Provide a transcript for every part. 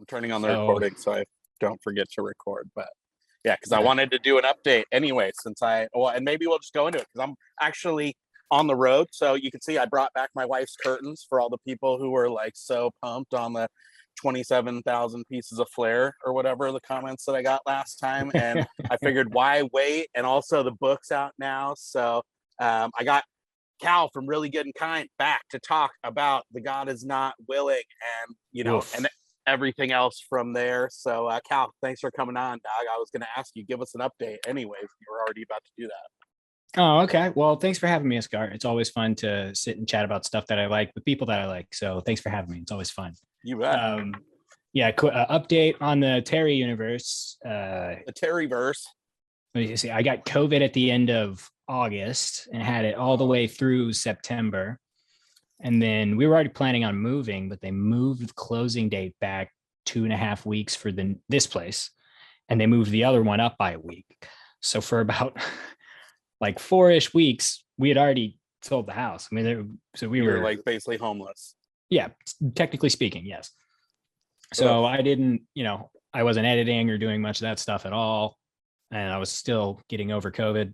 I'm turning on the So- recording so I don't forget to record. But yeah, because I wanted to do an update anyway, and maybe we'll just go into it because I'm actually on the road. So you can see I brought back my wife's curtains for all the people who were like so pumped on the 27,000 pieces of flair or whatever the comments that I got last time. And I figured why wait? And also the book's out now. So I got Cal from Really Good and Kind back to talk about The God Is Not Willing and, Oof. and everything else from there. So Cal, thanks for coming on, dog. I was going to ask you, give us an update anyways. You were already about to do that. Oh, okay. Well, thanks for having me, Iskar. It's always fun to sit and chat about stuff that I like with people that I like. So thanks for having me. It's always fun. You bet. Update on the Terry universe. The Terryverse. Let me see. I got COVID at the end of August and had it all the way through September. And then we were already planning on moving, but they moved the closing date back 2.5 weeks for this place. And they moved the other one up by a week. So for about like 4-ish weeks, we had already sold the house. I mean, we were like basically homeless. Yeah, technically speaking, yes. So I didn't, I wasn't editing or doing much of that stuff at all. And I was still getting over COVID,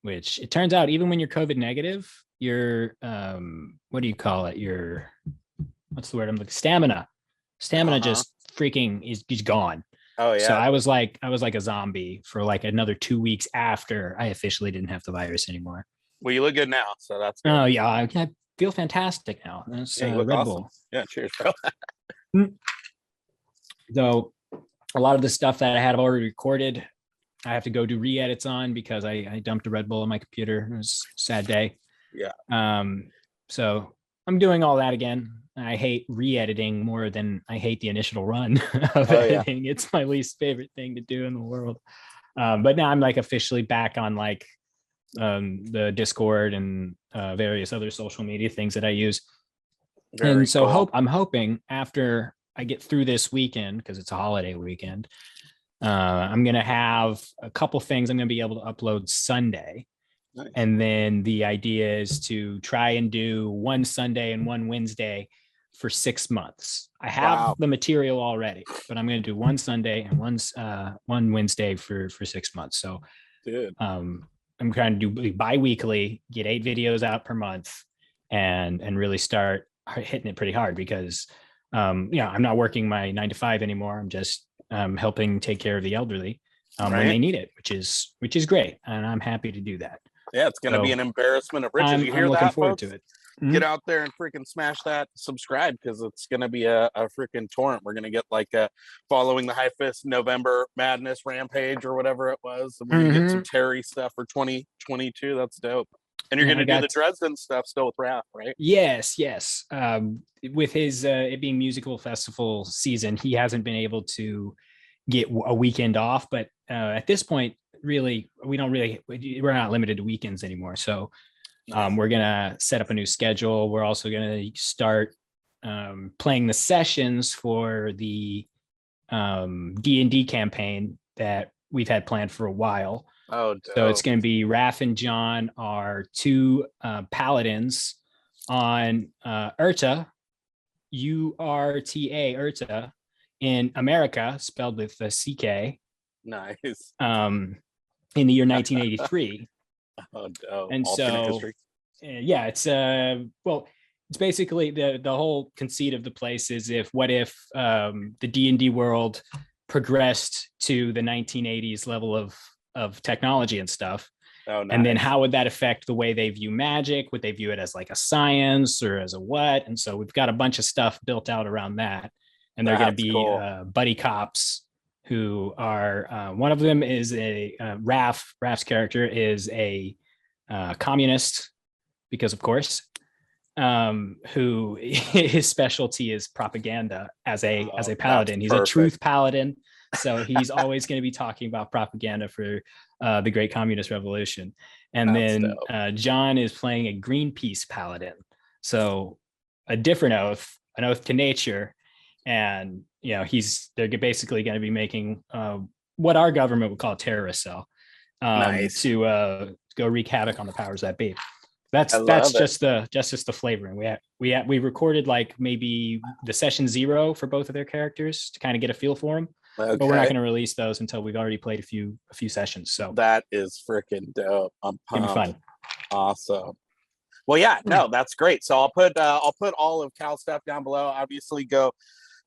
which it turns out, even when you're COVID negative, your, what do you call it? Your, what's the word? I'm like stamina just freaking is gone. Oh yeah. So I was like a zombie for like another 2 weeks after I officially didn't have the virus anymore. Well, you look good now. So that's good. Oh yeah. I feel fantastic now. That's you look Red awesome. Bull. Yeah. Cheers, bro. So a lot of the stuff that I had already recorded, I have to go do re-edits on because I dumped a Red Bull on my computer. It was a sad day. Yeah. So I'm doing all that again. I hate re-editing more than I hate the initial run of editing. Yeah. It's my least favorite thing to do in the world. But now I'm like officially back on like the Discord and various other social media things that I use. Very and so cool. I'm hoping after I get through this weekend, because it's a holiday weekend, I'm going to have a couple things I'm going to be able to upload Sunday. Nice. And then the idea is to try and do one Sunday and one Wednesday for 6 months. I have the material already, but I'm going to do one Sunday and one Wednesday for 6 months. So dude. I'm trying to do bi-weekly, get 8 videos out per month and really start hitting it pretty hard because, I'm not working my 9 to 5 anymore. I'm just helping take care of the elderly when they need it, which is great. And I'm happy to do that. Yeah, it's going to be an embarrassment of riches. You hear I'm looking that, forward folks? to it. Mm-hmm. Get out there and freaking smash that subscribe because it's going to be a freaking torrent. We're going to get like a Following the High Fist November Madness Rampage or whatever it was. And we're going to get some Terry stuff for 2022. That's dope. And you're going to do the Dresden stuff still with Raph, right? Yes. With his it being musical festival season, he hasn't been able to get a weekend off. But at this point, really, we're not limited to weekends anymore. So we're going to set up a new schedule. We're also going to start playing the sessions for the D&D campaign that we've had planned for a while. Oh, dope. So it's going to be Raph and John are 2 paladins on Urta, URTA, Urta, in America, spelled with a CK. Nice. In the year 1983. Oh, dope. And alternate so, history. Yeah, it's basically the whole conceit of the place is what if the D&D world progressed to the 1980s level of technology and stuff. Oh, nice. And then how would that affect the way they view magic? Would they view it as like a science or as a what? And so we've got a bunch of stuff built out around that. And they're going to be cool. Buddy cops who are, one of them is a Raph's character is a communist, because of course, who his specialty is propaganda as a paladin. He's a truth paladin. So he's always going to be talking about propaganda for the Great Communist Revolution. And then John is playing a Greenpeace paladin. So a different oath, an oath to nature. And, they're basically going to be making what our government would call a terrorist cell to go wreak havoc on the powers that be. That's just the flavoring. We recorded like maybe the session 0 for both of their characters to kind of get a feel for them. Okay. But we're not going to release those until we've already played a few sessions. So that is freaking dope. I'm pumped. It'll be fun. Awesome. Well, yeah, no, that's great. So I'll put all of Cal's stuff down below. Obviously, go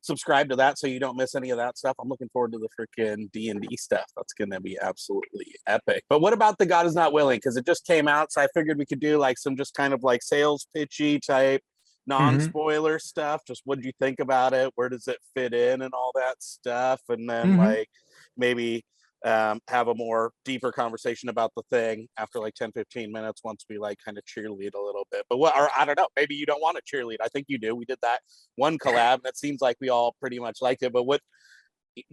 subscribe to that so you don't miss any of that stuff. I'm looking forward to the freaking D&D stuff. That's gonna be absolutely epic. But what about the God Is Not Willing? Because it just came out, so I figured we could do like some just kind of like sales pitchy type non-spoiler stuff. Just what did you think about it? Where does it fit in and all that stuff? And then like maybe have a more deeper conversation about the thing after like 10-15 minutes once we like kind of cheerlead a little bit. But what, or I don't know, maybe you don't want to cheerlead. I think you do. We did that one collab and it seems like we all pretty much liked it. But what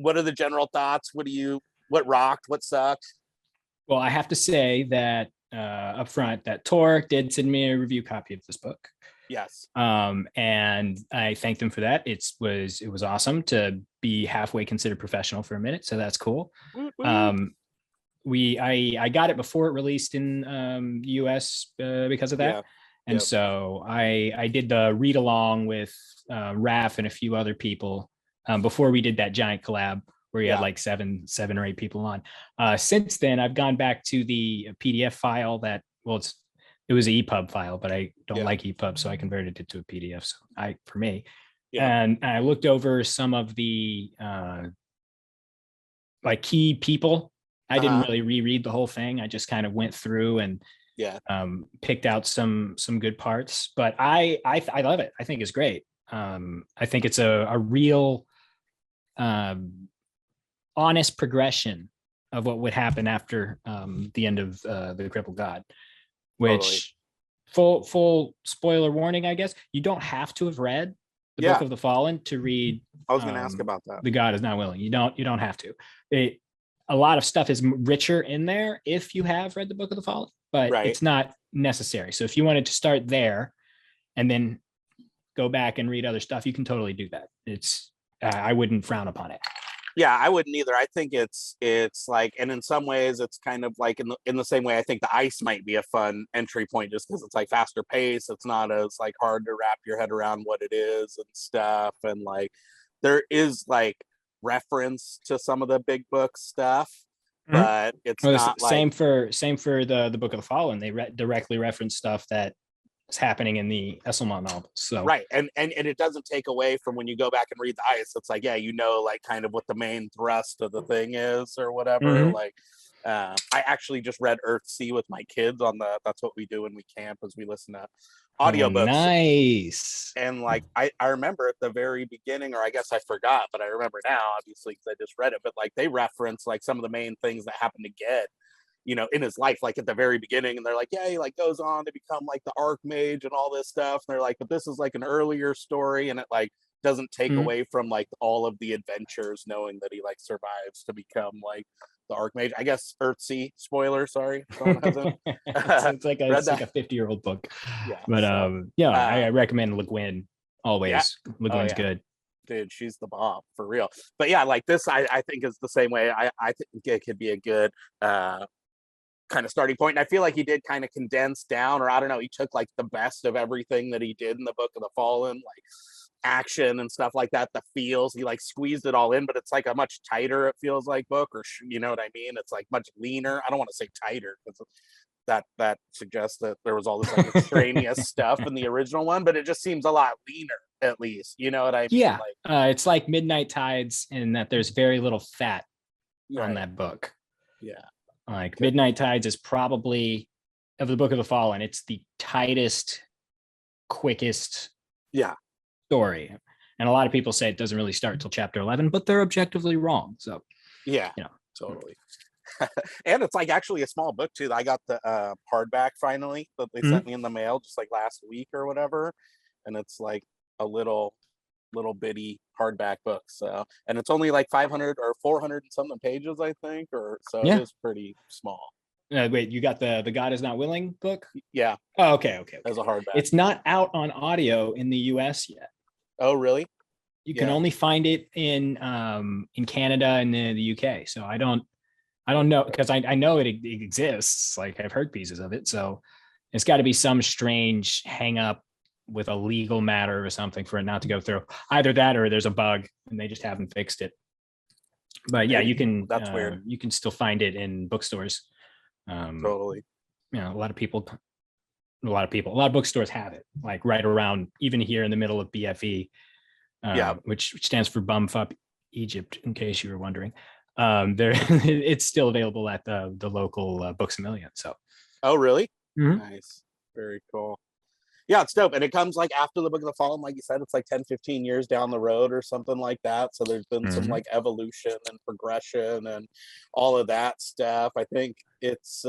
are the general thoughts? What rocked? What sucked? Well, I have to say that up front that Tor did send me a review copy of this book. Yes. And I thanked him for that. It was awesome to be halfway considered professional for a minute. So that's cool. I got it before it released in the US because of that. Yeah. And so I did the read along with Raph and a few other people before we did that giant collab where you had like seven or eight people on. Since then, I've gone back to the PDF file that, it was an EPUB file, but I don't like EPUB, so I converted it to a PDF. So for me, and I looked over some of the like key people. I didn't really reread the whole thing. I just kind of went through and picked out some good parts. But I love it. I think it's great. I think it's a real honest progression of what would happen after the end of the Crippled God. Which full spoiler warning, I guess. You don't have to have read the Book of the Fallen to read. I was going to ask about that. The God Is Not Willing. You don't have to. A lot of stuff is richer in there if you have read the Book of the Fallen, but it's not necessary. So if you wanted to start there and then go back and read other stuff, you can totally do that. I wouldn't frown upon it. Yeah, I wouldn't either. I think it's like, and in some ways it's kind of like in the same way I think the Ice might be a fun entry point just because it's like faster pace. It's not as like hard to wrap your head around what it is and stuff. And like there is like reference to some of the big book stuff, but it's not like same for the Book of the Fallen. They directly reference stuff that is happening in the Esselmont novel. So and it doesn't take away from when you go back and read the Ice. It's like like kind of what the main thrust of the thing is or whatever. Like I actually just read Earthsea with my kids on that's what we do when we camp, is we listen to audiobooks. Nice. And like I remember at the very beginning, or I guess I forgot, but I remember now obviously because I just read it, but like they reference like some of the main things that happened to Ged in his life, like at the very beginning, and they're like, he like goes on to become like the Archmage and all this stuff. And they're like, but this is like an earlier story, and it like doesn't take away from like all of the adventures, knowing that he like survives to become like the Archmage. I guess Earthsea, spoiler, sorry. It's like a 50-year-old book. Yeah. But I recommend Le Guin always. Le Guin's good. Dude, she's the bomb for real. But yeah, like this I think is the same way. I think it could be a good kind of starting point. And I feel like he did kind of condense down, or I don't know, he took like the best of everything that he did in the Book of the Fallen, like action and stuff like that, the feels, he like squeezed it all in, but it's like a much tighter, it feels like, book, or you know what I mean? It's like much leaner. I don't want to say tighter because that suggests that there was all this like extraneous stuff in the original one, but it just seems a lot leaner, at least, you know what I mean? Yeah, it's like Midnight Tides in that there's very little fat on that book. Yeah, like Midnight Tides is probably, of the Book of the Fallen, it's the tightest, quickest story. And a lot of people say it doesn't really start until chapter 11, but they're objectively wrong. So totally. And it's like actually a small book too. I got the hardback finally that they sent me in the mail just like last week or whatever, and it's like a little bitty hardback book. So, and it's only like 500 or 400 and something pages, I think, or so. It is pretty small. Wait, you got the God Is Not Willing book? Yeah. Oh, okay. As a hardback. It's not out on audio in the US yet. Oh, really? You can only find it in Canada and the UK. So I don't know, because I know it exists. Like I've heard pieces of it. So It's got to be some strange hang up with a legal matter or something for it not to go through. Either that or there's a bug and they just haven't fixed it. But yeah, you can. That's weird. You can still find it in bookstores. Totally. You know, a lot of bookstores have it, like right around, even here in the middle of BFE, which stands for Bumfuck Egypt, in case you were wondering. There, it's still available at the local Books a Million. So. Oh, really? Mm-hmm. Nice. Very cool. Yeah, it's dope. And it comes like after the Book of the Fallen, like you said, it's like 10, 15 years down the road or something like that. So there's been some like evolution and progression and all of that stuff. I think it's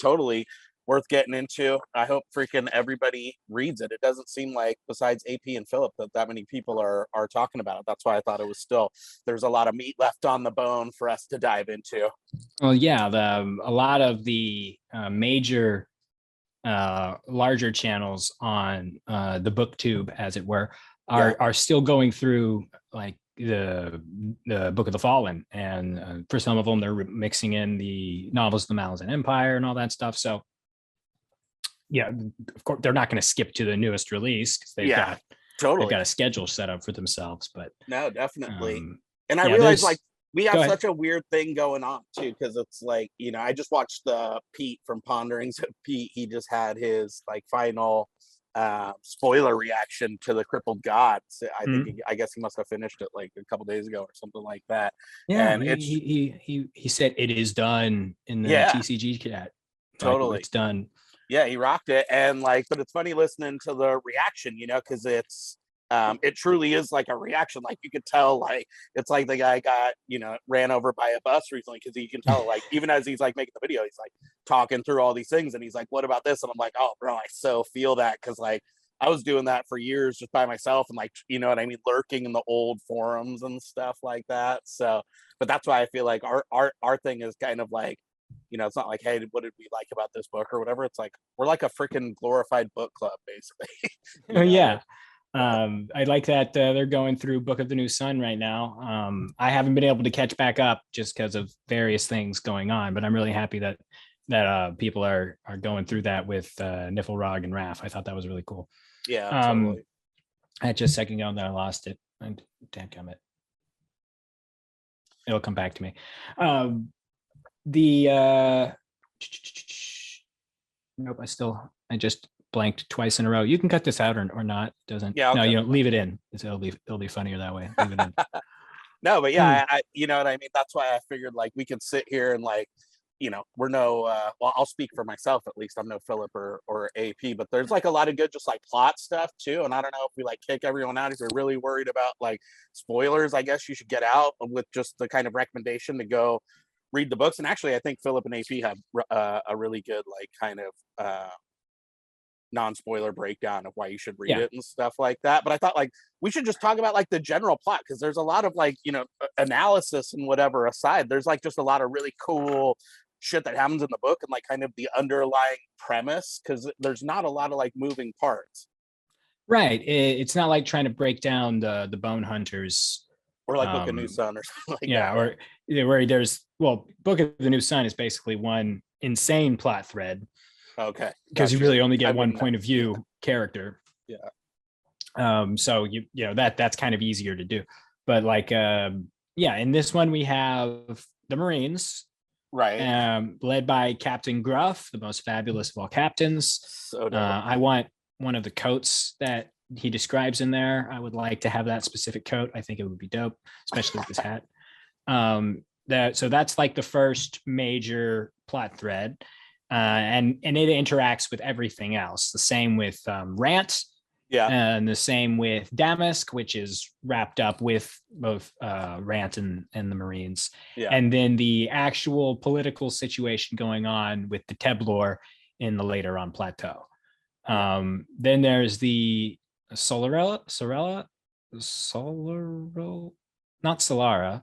totally worth getting into. I hope freaking everybody reads it. It doesn't seem like, besides AP and Philip, that many people are talking about it. That's why I thought it was still, there's a lot of meat left on the bone for us to dive into. Well, yeah, a lot of the major larger channels on the booktube, as it were, are still going through like the Book of the Fallen, and for some of them they're mixing in the novels of the Malazan Empire and all that stuff. So yeah, of course they're not going to skip to the newest release because they've got a schedule set up for themselves. But no, definitely. And I realized like we have such a weird thing going on too, because it's like, you know, I just watched Pete from Ponderings of Pete. He just had his like final spoiler reaction to the Crippled God. So I guess he must have finished it like a couple days ago or something like that. Yeah, and he said it is done in the TCG chat. Totally, like, it's done. Yeah, he rocked it. And like, but it's funny listening to the reaction, you know, because it's it truly is like a reaction. Like you could tell, like it's like the guy got, you know, ran over by a bus recently, because you can tell, like, even as he's like making the video, he's like talking through all these things and he's like, what about this? And I'm like, oh bro, I so feel that, because like I was doing that for years just by myself, and like, you know what I mean, lurking in the old forums and stuff like that. So but that's why I feel like our thing is kind of like, you know, it's not like, hey, what did we like about this book or whatever. It's like we're like a freaking glorified book club, basically. Yeah. I like that they're going through Book of the New Sun right now. I haven't been able to catch back up just because of various things going on, but I'm really happy that people are going through that with Niflrog and Raph. I thought that was really cool. Yeah, totally. I had just a second ago that I lost it. And damn it. It'll come back to me. Nope, I just blanked twice in a row. You can cut this out or not. It doesn't. Yeah. No, you know, leave it in. It'll be funnier that way. Leave it in. No, but yeah, I you know what I mean? That's why I figured like we could sit here and like, you know, we're no well, I'll speak for myself at least. I'm no Philip or AP, but there's like a lot of good just like plot stuff too. And I don't know if we like kick everyone out if you're really worried about like spoilers. I guess you should get out with just the kind of recommendation to go read the books. And actually I think Philip and AP have a really good like kind of non-spoiler breakdown of why you should read it and stuff like that. But I thought like we should just talk about like the general plot, because there's a lot of like, you know, analysis and whatever aside, there's like just a lot of really cool shit that happens in the book and like kind of the underlying premise, because there's not a lot of like moving parts. Right. It's not like trying to break down the Bonehunters or like Book of New Sun or something like that. Or where there's, well, Book of the New Sun is basically one insane plot thread. Okay. Because you really only get one point of view character. Yeah. So you know that's kind of easier to do. But like in this one we have the Marines. Right. Led by Captain Gruff, the most fabulous of all captains. So I want one of the coats that he describes in there. I would like to have that specific coat. I think it would be dope, especially with his hat. So that's like the first major plot thread. And it interacts with everything else. The same with Rant, and the same with Damask, which is wrapped up with both Rant and the Marines. And then the actual political situation going on with the Teblor in the later on plateau. Then there's the Solarella, not Solara. I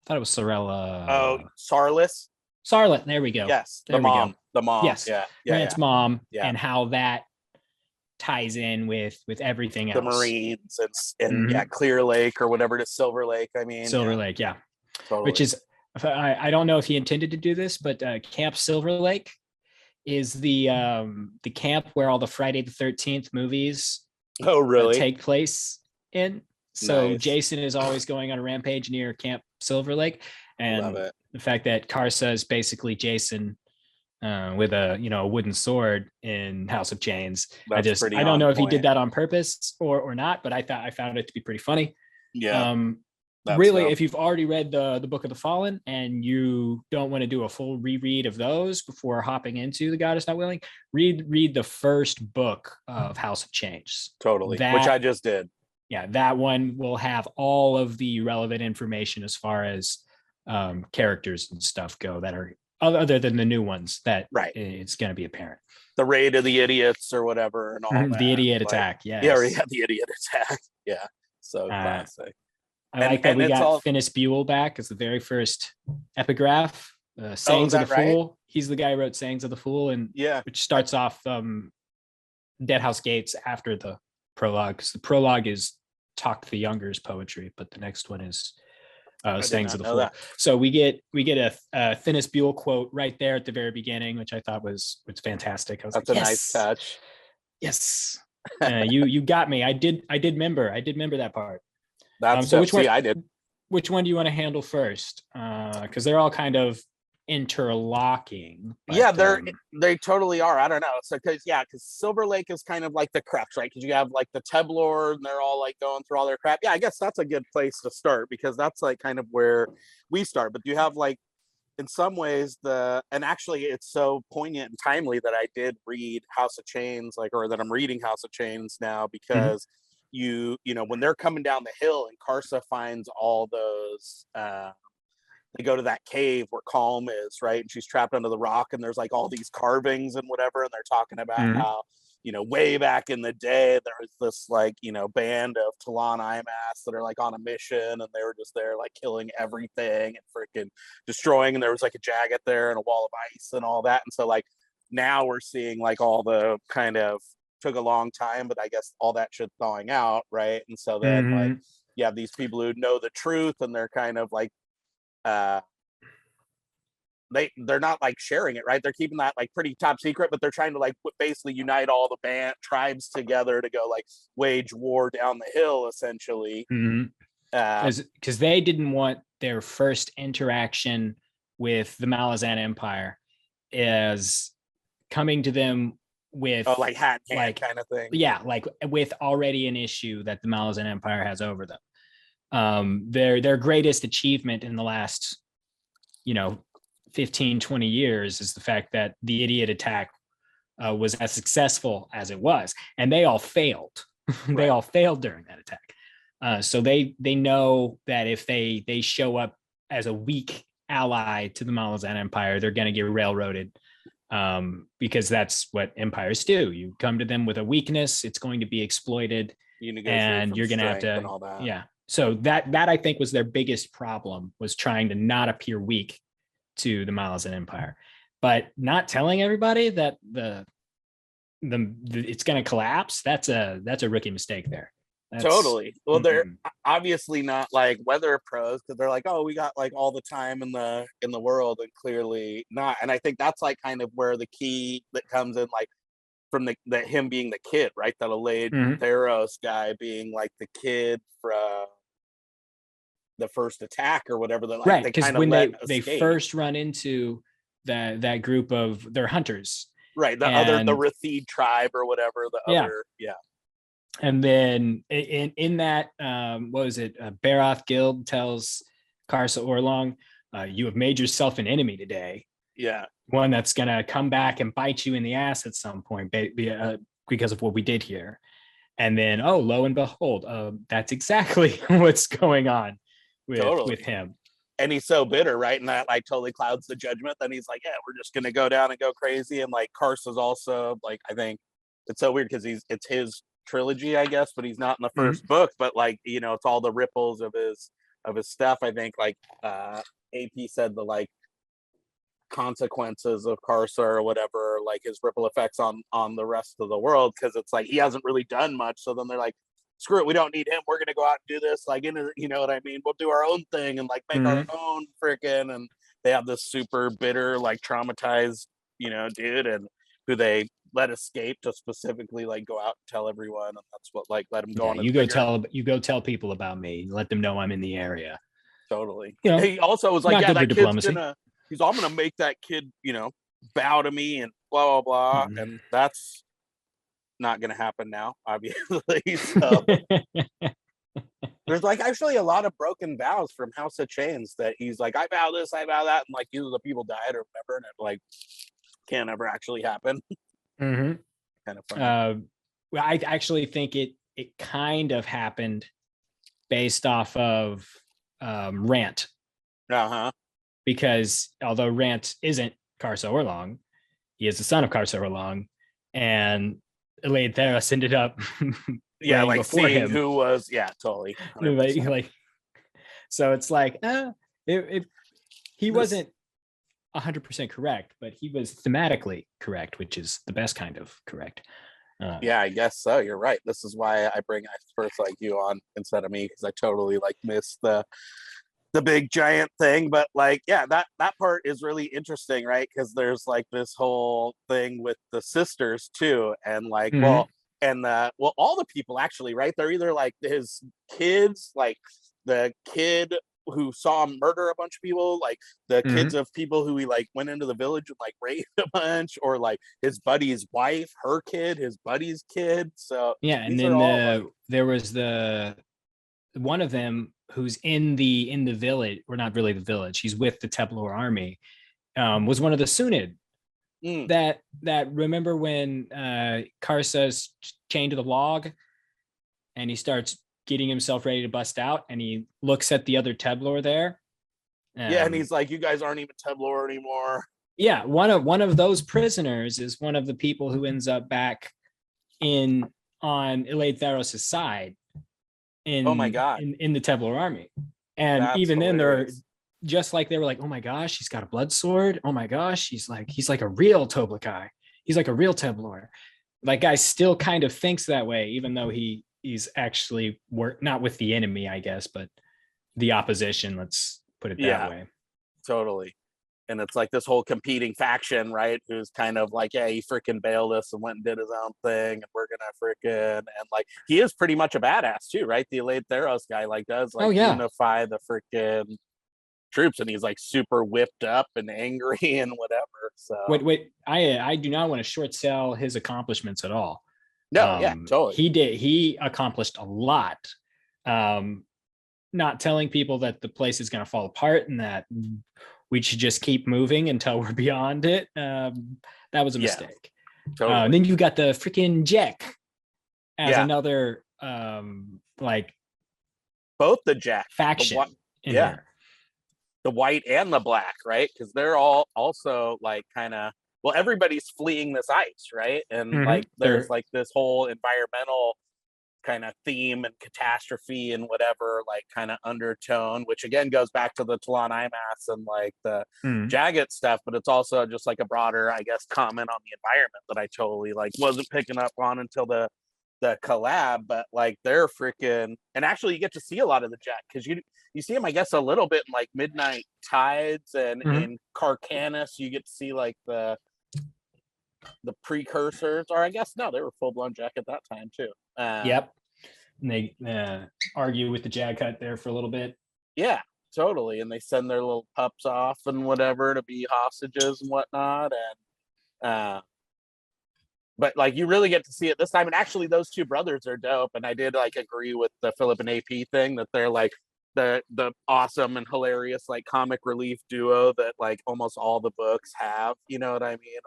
thought it was Sorella. Oh, Sarlis. Sarlet, there we go. Yes, the mom. Yes, Rant's mom, yeah. And how that ties in with everything else. The Marines and Clear Lake or whatever it is, Silver Lake. I mean, Silver Lake, totally. Which is, I don't know if he intended to do this, but Camp Silver Lake is the camp where all the Friday the 13th movies Oh, really? take place in. So Nice. Jason is always going on a rampage near Camp Silver Lake, and the fact that Karsa is basically Jason with a a wooden sword in House of Chains. I don't know if he did that on purpose or not, but I found it to be pretty funny. Yeah. Really, if you've already read the Book of the Fallen and you don't want to do a full reread of those before hopping into The God Is Not Willing, read the first book of House of Chains. Totally, which I just did. Yeah, that one will have all of the relevant information as far as characters and stuff go that are other than the new ones that it's going to be apparent. The raid of the idiots or whatever and all that. The idiot attack, yes. Yeah, the idiot attack. Yeah, so classic. I like that we got Finis Buell back as the very first epigraph. Sayings of the Fool. He's the guy who wrote Sayings of the Fool, and which starts off Deadhouse Gates after the prologue. Because the prologue is Talk the Younger's poetry, but the next one is Sayings of the Fool. That. So we get a Finis Buell quote right there at the very beginning, which I thought was fantastic. I was That's a nice touch. Yes, you got me. I did remember that part. That's so which one? I did. Which one do you want to handle first? Because they're all kind of interlocking. But, they totally are. I don't know. So because Silver Lake is kind of like the crux, right? Because you have like the Teblor, and they're all like going through all their crap. Yeah, I guess that's a good place to start because that's like kind of where we start. But you have like, in some ways, and actually it's so poignant and timely that I did read House of Chains, or that I'm reading House of Chains now because. When they're coming down the hill and Karsa finds all those, they go to that cave where Calm is, right? And she's trapped under the rock and there's like all these carvings and whatever. And they're talking about how, way back in the day, there was this band of Talon Imass that are like on a mission and they were just there like killing everything and freaking destroying. And there was like a Jagat there and a wall of ice and all that. And so like now we're seeing like all the kind of, took a long time, but I guess all that shit's thawing out, right? And so then like you have these people who know the truth and they're kind of like they're not like sharing it, right? They're keeping that like pretty top secret, but they're trying to like basically unite all the tribes together to go like wage war down the hill essentially. Because they didn't want their first interaction with the Malazan Empire as coming to them with like hat in hand kind of thing. Yeah, like with already an issue that the Malazan Empire has over them. Their greatest achievement in the last 15 20 years is the fact that the idiot attack was as successful as it was, and they all failed. They all failed during that attack. So they know that if they show up as a weak ally to the Malazan Empire, they're going to get railroaded. Because that's what empires do. You come to them with a weakness, it's going to be exploited, and you're going to have to, So that I think was their biggest problem, was trying to not appear weak to the Malazan Empire, but not telling everybody that the it's going to collapse. That's a rookie mistake there. Totally. Well, they're obviously not like weather pros because they're like, oh, we got like all the time in the world, and clearly not. And I think that's like kind of where the key that comes in, like from him being the kid, right? That allayed Theros guy being like the kid from the first attack or whatever. They're like, right? Because when they first run into that group of their hunters, right? The Rathid tribe or whatever. And then in that, what was it? Baroth Guild tells Karsa Orlong, you have made yourself an enemy today. Yeah. One that's going to come back and bite you in the ass at some point because of what we did here. And then, oh, lo and behold, that's exactly what's going on with him. And he's so bitter, right? And that like totally clouds the judgment. Then he's like, yeah, we're just going to go down and go crazy. And like Karsa's also like, I think it's so weird because it's his trilogy, I guess, but he's not in the first book, but like it's all the ripples of his stuff. I think like AP said the like consequences of Karsa or whatever, like his ripple effects on the rest of the world, because it's like he hasn't really done much. So then they're like, screw it, we don't need him, we're gonna go out and do this, like you know what I mean, we'll do our own thing and like make our own freaking. And they have this super bitter, like traumatized dude, and who they let escape to specifically like go out and tell everyone, and that's what like let him go on. You go tell people about me. Let them know I'm in the area. Totally. You know, he also was like, yeah, that kid's diplomacy. I'm gonna make that kid, bow to me and blah blah blah, and that's not gonna happen now, obviously. So there's like actually a lot of broken vows from House of Chains that he's like, I vow this, I vow that, and like either the people died or whatever, and it like can't ever actually happen. Mm-hmm. Kind of funny. Well, I actually think it kind of happened based off of Rant. Because although Rant isn't Karso Orlong, he is the son of Karso Orlong, and Eleatheros ended up like seeing him. Who was totally so it's like he wasn't 100% correct, but he was thematically correct, which is the best kind of correct. I guess so. You're right. This is why I bring experts like you on instead of me, because I totally like missed the big giant thing. But like, that part is really interesting, right? Because there's like this whole thing with the sisters too, and like, all the people actually, right? They're either like his kids, like the kid who saw him murder a bunch of people, like the kids of people who he like went into the village and like raped a bunch, or like his buddy's wife, her kid, his buddy's kid. So and then there was the one of them who's in the village, or not really the village, he's with the Teblor army, was one of the Sunid. That remember when Karsa's chained to the log and he starts getting himself ready to bust out, and he looks at the other Teblor there. And he's like, you guys aren't even Teblor anymore. Yeah, one of those prisoners is one of the people who ends up back on Eleatheros' side oh my god, in the Teblor army. And that's even hilarious. Then they're just like, they were like, oh my gosh, he's got a blood sword. Oh my gosh, he's like a real Toblakai. He's like a real Teblor. Like, guy still kind of thinks that way, even though he's actually not with the enemy, I guess, but the opposition, let's put it that way. Totally. And it's like this whole competing faction, right? Who's kind of like, he freaking bailed us and went and did his own thing, and we're gonna freaking, and like he is pretty much a badass too, right? The Eleatheros guy like does like unify the freaking troops, and he's like super whipped up and angry and whatever. So wait, I do not want to short sell his accomplishments at all. No, totally. He accomplished a lot. Not telling people that the place is going to fall apart and that we should just keep moving until we're beyond it. That was a mistake. Totally. And then you got the freaking Jack as another like both the Jack faction. Here. The white and the black, right? Because they're all also like kind of, well, everybody's fleeing this ice, right? And like there's like this whole environmental kind of theme and catastrophe and whatever, like kind of undertone, which again goes back to the Talon IMAS and like the Jagged stuff, but it's also just like a broader, I guess, comment on the environment that I totally like wasn't picking up on until the collab. But like they're freaking, and actually you get to see a lot of the Jack, because you see them, I guess, a little bit in like Midnight Tides and in Kharkanas you get to see like the precursors, or I guess no, they were full-blown Jack at that time too. Yep. And they argue with the Jag Hut there for a little bit. Yeah, totally. And they send their little pups off and whatever to be hostages and whatnot. And but like you really get to see it this time. And actually those two brothers are dope. And I did like agree with the Philip and AP thing, that they're like the awesome and hilarious like comic relief duo that like almost all the books have, you know what I mean?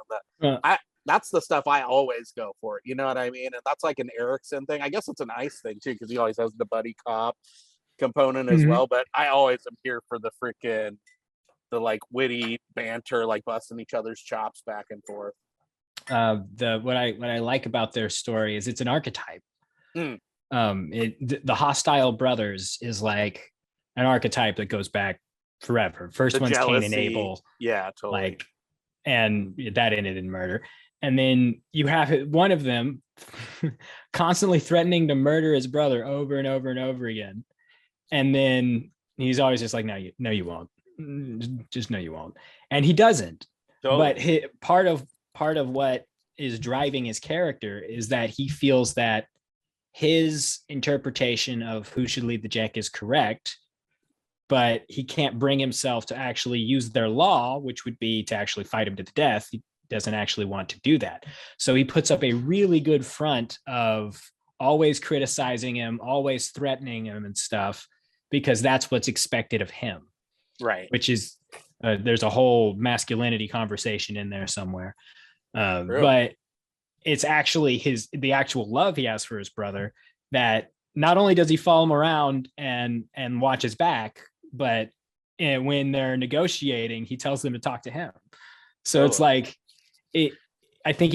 And that's the stuff I always go for, you know what I mean? And that's like an Erickson thing. I guess it's a nice thing too, because he always has the buddy cop component as well. But I always am here for the freaking like witty banter, like busting each other's chops back and forth. What I like about their story is it's an archetype. The hostile brothers is like an archetype that goes back forever. First one's Cain and Abel. Yeah, totally. Like, and that ended in murder. And then you have one of them constantly threatening to murder his brother over and over and over again. And then he's always just like, no, you won't. Just no, you won't. And he doesn't. Totally. But part of what is driving his character is that he feels that his interpretation of who should lead the Jek is correct, but he can't bring himself to actually use their law, which would be to actually fight him to the death. He doesn't actually want to do that. So he puts up a really good front of always criticizing him, always threatening him and stuff, because that's what's expected of him. Right. Which is, there's a whole masculinity conversation in there somewhere. But it's actually the actual love he has for his brother, that not only does he follow him around and watch his back, but when they're negotiating, he tells them to talk to him. So it's like, I think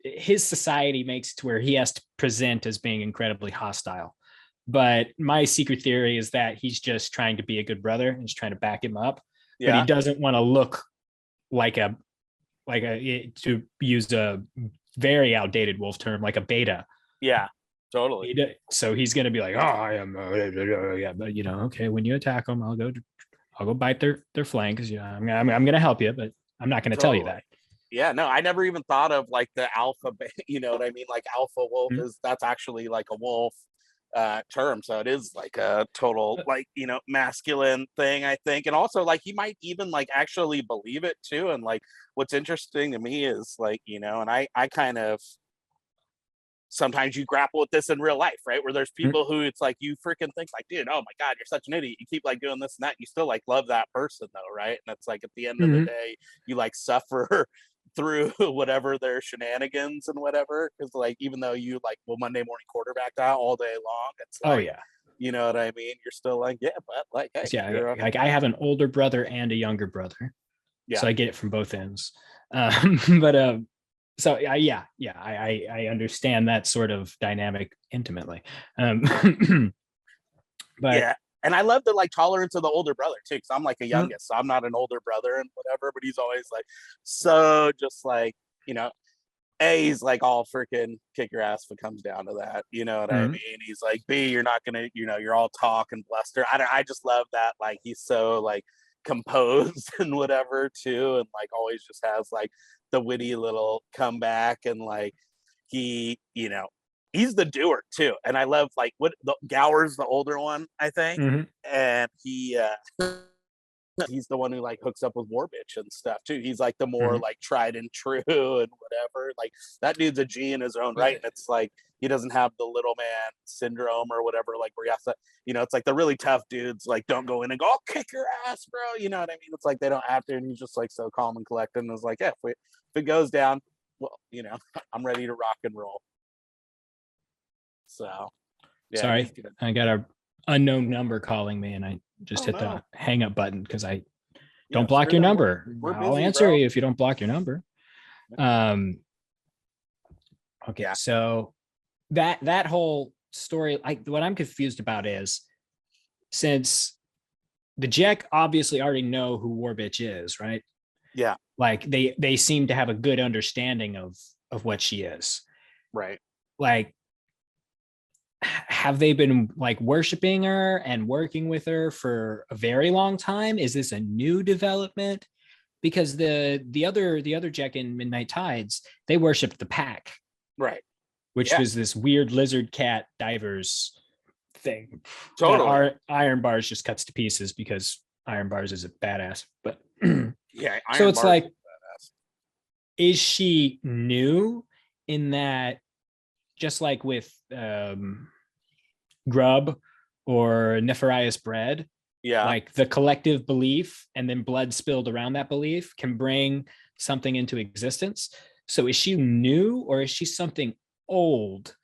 his society makes it to where he has to present as being incredibly hostile. But my secret theory is that he's just trying to be a good brother and just trying to back him up. Yeah. But he doesn't want to look to use a very outdated wolf term, like a beta. Yeah, totally. So he's going to be like, oh, I am, yeah, but okay, when you attack them, I'll go bite their flanks. I'm going to help you, but I'm not going to tell you that. Yeah, no, I never even thought of like the alpha, you know what I mean? Like alpha wolf that's actually like a wolf term. So it is like a total, like, masculine thing, I think. And also like, he might even like actually believe it too. And like, what's interesting to me is like, and I kind of, sometimes you grapple with this in real life, right? Where there's people who it's like, you freaking think like, dude, oh my God, you're such an idiot. You keep like doing this and that. You still like love that person though, right? And it's like at the end of the day, you like suffer through whatever their shenanigans and whatever. Because like, even though you like will Monday morning quarterback that all day long, it's like, you know what I mean? You're still like, yeah, but like, hey, like I have an older brother and a younger brother. Yeah. So I get it from both ends. So I understand that sort of dynamic intimately. But yeah, and I love the like tolerance of the older brother too, because I'm like a youngest, so I'm not an older brother and whatever, but he's always like, so just like, he's like all freaking kick your ass if it comes down to that, you know what I mean? He's like, B, you're not gonna, you're all talk and bluster. I just love that, like he's so like composed and whatever too, and like always just has like the witty little comeback, and like he, he's the doer too. And I love like what the Gower's the older one, I think, and he he's the one who like hooks up with Warbitch and stuff too. He's like the more like tried and true and whatever. Like that dude's a G in his own right. And it's like he doesn't have the little man syndrome or whatever, like where he has to, it's like the really tough dudes like don't go in and go, I'll kick your ass, bro. You know what I mean? It's like they don't have to, and he's just like so calm and collected and is like, yeah, if it goes down, well, I'm ready to rock and roll. So yeah, sorry, I got a unknown number calling me and I just hit the hang up button because I don't block your number. I'll answer you if you don't block your number. Okay, so that whole story, like what I'm confused about is, since the Jek obviously already know who Warbitch is, right? Yeah. Like they seem to have a good understanding of what she is. Right. Like, have they been like worshiping her and working with her for a very long time? Is this a new development? Because the other Jek in Midnight Tides, they worshipped the pack, right? Which was this weird lizard cat divers thing. Totally. Our Iron Bars just cuts to pieces because Iron Bars is a badass. But yeah, Iron so it's Bars like, is is she new in that? Just like with Grub or Nefarious Bread, like the collective belief and then blood spilled around that belief can bring something into existence. So is she new, or is she something old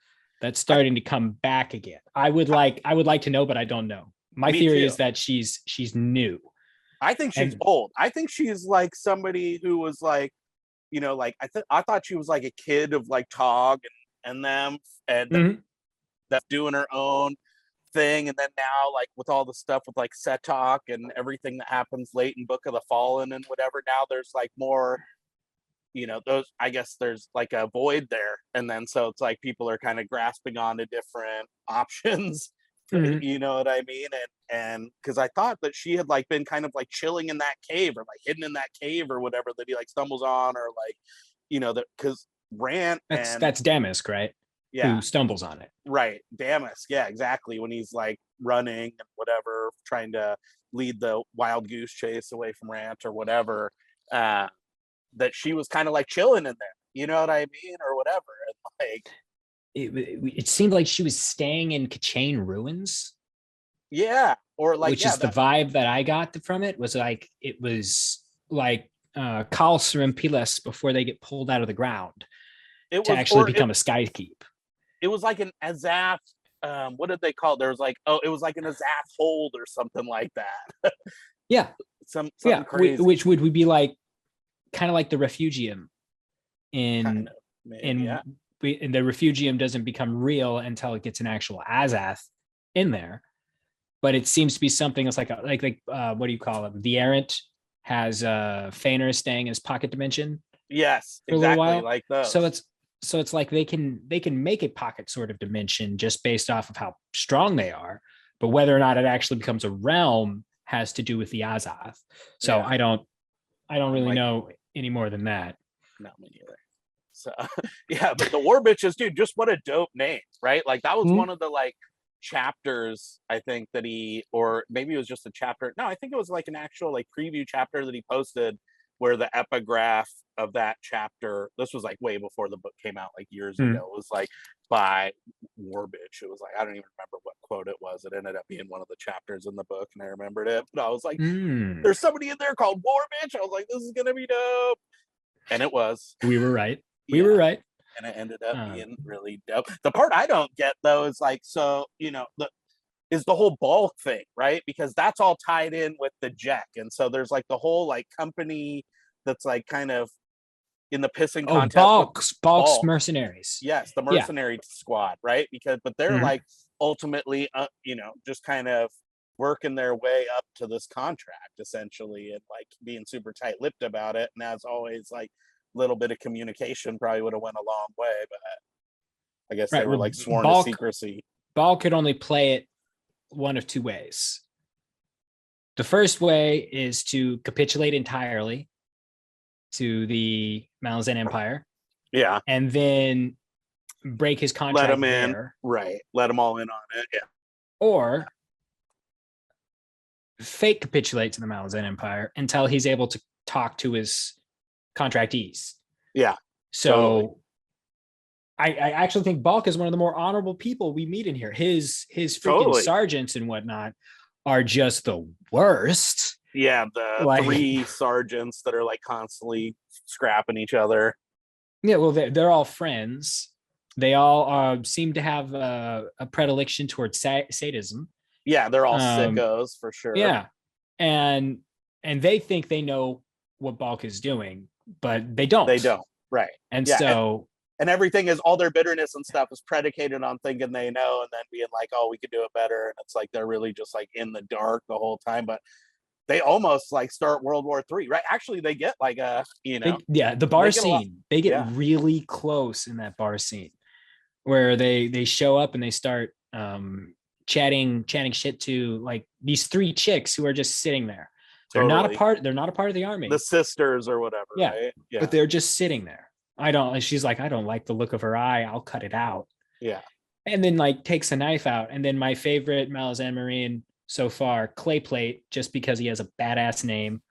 that's starting to come back again? I would like to know, but I don't know. My theory is that she's new. I think she's old. I think she's like somebody who was like, like I thought she was like a kid of like Tog and them, and that's doing her own thing. And then now, like with all the stuff with like Setok and everything that happens late in Book of the Fallen and whatever, now there's like more, those, I guess there's like a void there. And then so it's like people are kind of grasping onto different options. You know what I mean? And because I thought that she had like been kind of like chilling in that cave or like hidden in that cave or whatever that he like stumbles on, or like, that because Rant that's Damask, right? Yeah. Who stumbles on it. Right. Damask. Yeah, exactly. When he's like running and whatever, trying to lead the wild goose chase away from Rant or whatever, that she was kind of like chilling in there. You know what I mean? Or whatever. And like it seemed like she was staying in Kachane ruins. Yeah. Or like, which is the vibe that I got from it, was like, it was like Kalsar and Piles before they get pulled out of the ground to actually become a Skykeep. It was like an Azaf, what did they call it? There was like, it was like an Azaf hold or something like that. Yeah. Something crazy. Which would be like, kind of like the Refugium and the Refugium doesn't become real until it gets an actual Azath in there. But it seems to be something that's like what do you call them? The Errant has Feanor staying as pocket dimension. Yes, for exactly, a little while. Like those. So it's like they can make a pocket sort of dimension just based off of how strong they are, but whether or not it actually becomes a realm has to do with the Azath. So yeah. I don't really know any more than that. No, me neither. So yeah, but the War Bitches, dude, just what a dope name, right? Like that was one of the like chapters, I think, that he, or maybe it was just a chapter. No, I think it was like an actual like preview chapter that he posted where the epigraph of that chapter, this was like way before the book came out, like years ago, it was like by War Bitch. It was like, I don't even remember what quote it was. It ended up being one of the chapters in the book and I remembered it, but I was like, there's somebody in there called War Bitch. I was like, this is gonna be dope. And it was. We were right. We were right. And it ended up being really dope. The part I don't get though is like, so, you know, is the whole bulk thing, right? Because that's all tied in with the Jack. And so there's like the whole like company that's like kind of in the pissing contest. Balk's mercenaries. Yes, the mercenary squad, right? But they're like ultimately, you know, just kind of working their way up to this contract essentially, and like being super tight-lipped about it. And as always, like a little bit of communication probably would have went a long way, but I guess they were like sworn to secrecy. Balk could only play it one of two ways. The first way is to capitulate entirely to the Malazan Empire. Yeah. And then break his contract. Let him in. Right. Let them all in on it. Yeah. Or fake capitulate to the Malazan Empire until he's able to talk to his contractees. Yeah. So totally. I actually think Balk is one of the more honorable people we meet in here. His freaking sergeants and whatnot are just the worst. Yeah, the like, 3 sergeants that are like constantly scrapping each other. Yeah, well, they're all friends. They all seem to have a predilection towards sadism. Yeah, they're all sickos for sure. Yeah, and they think they know what Balk is doing, but they don't. They don't, right? And so. And everything is, all their bitterness and stuff is predicated on thinking they know and then being like, oh, we could do it better. And it's like they're really just like in the dark the whole time. But they almost like start World War III, right? Actually, they get like a, you know. The bar scene. They get really close in that bar scene where they show up and they start chatting shit to like these 3 chicks who are just sitting there. They're not a part of the army. The sisters or whatever, right? Yeah. But they're just sitting there. She's like, I don't like the look of her eye. I'll cut it out. Yeah. And then like takes a knife out. And then my favorite Malazan Marine so far, Clayplate, just because he has a badass name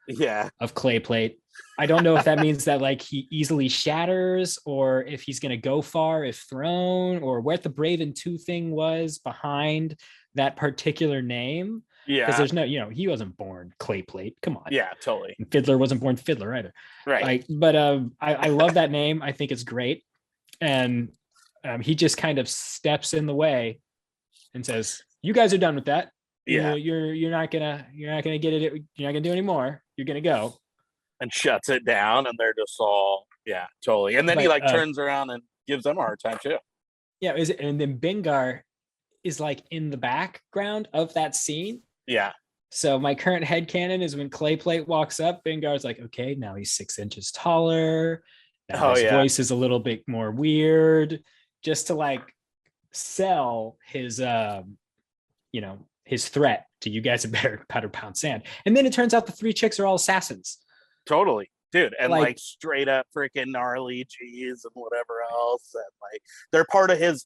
of Clayplate. I don't know if that means that like he easily shatters or if he's going to go far if thrown, or what the Brave and 2 thing was behind that particular name. Yeah. Because there's no, you know, he wasn't born Clayplate. Come on. Yeah, totally. And Fiddler wasn't born Fiddler either. Right. But I love that name. I think it's great. And he just kind of steps in the way and says, you guys are done with that. Yeah. You're not gonna get it. You're not gonna do any more. You're gonna go. And shuts it down, and they're just all, yeah, totally. And then he like turns around and gives them a hard time too. Yeah, and then Bengar is like in the background of that scene. Yeah. So my current headcanon is when Clayplate walks up, Bengar's like, okay, now he's 6 inches taller. Now his voice is a little bit more weird, just to like sell his his threat to you guys a better pound sand. And then it turns out the 3 chicks are all assassins. Totally. dude, and like straight up freaking gnarly G's and whatever else, and like they're part of his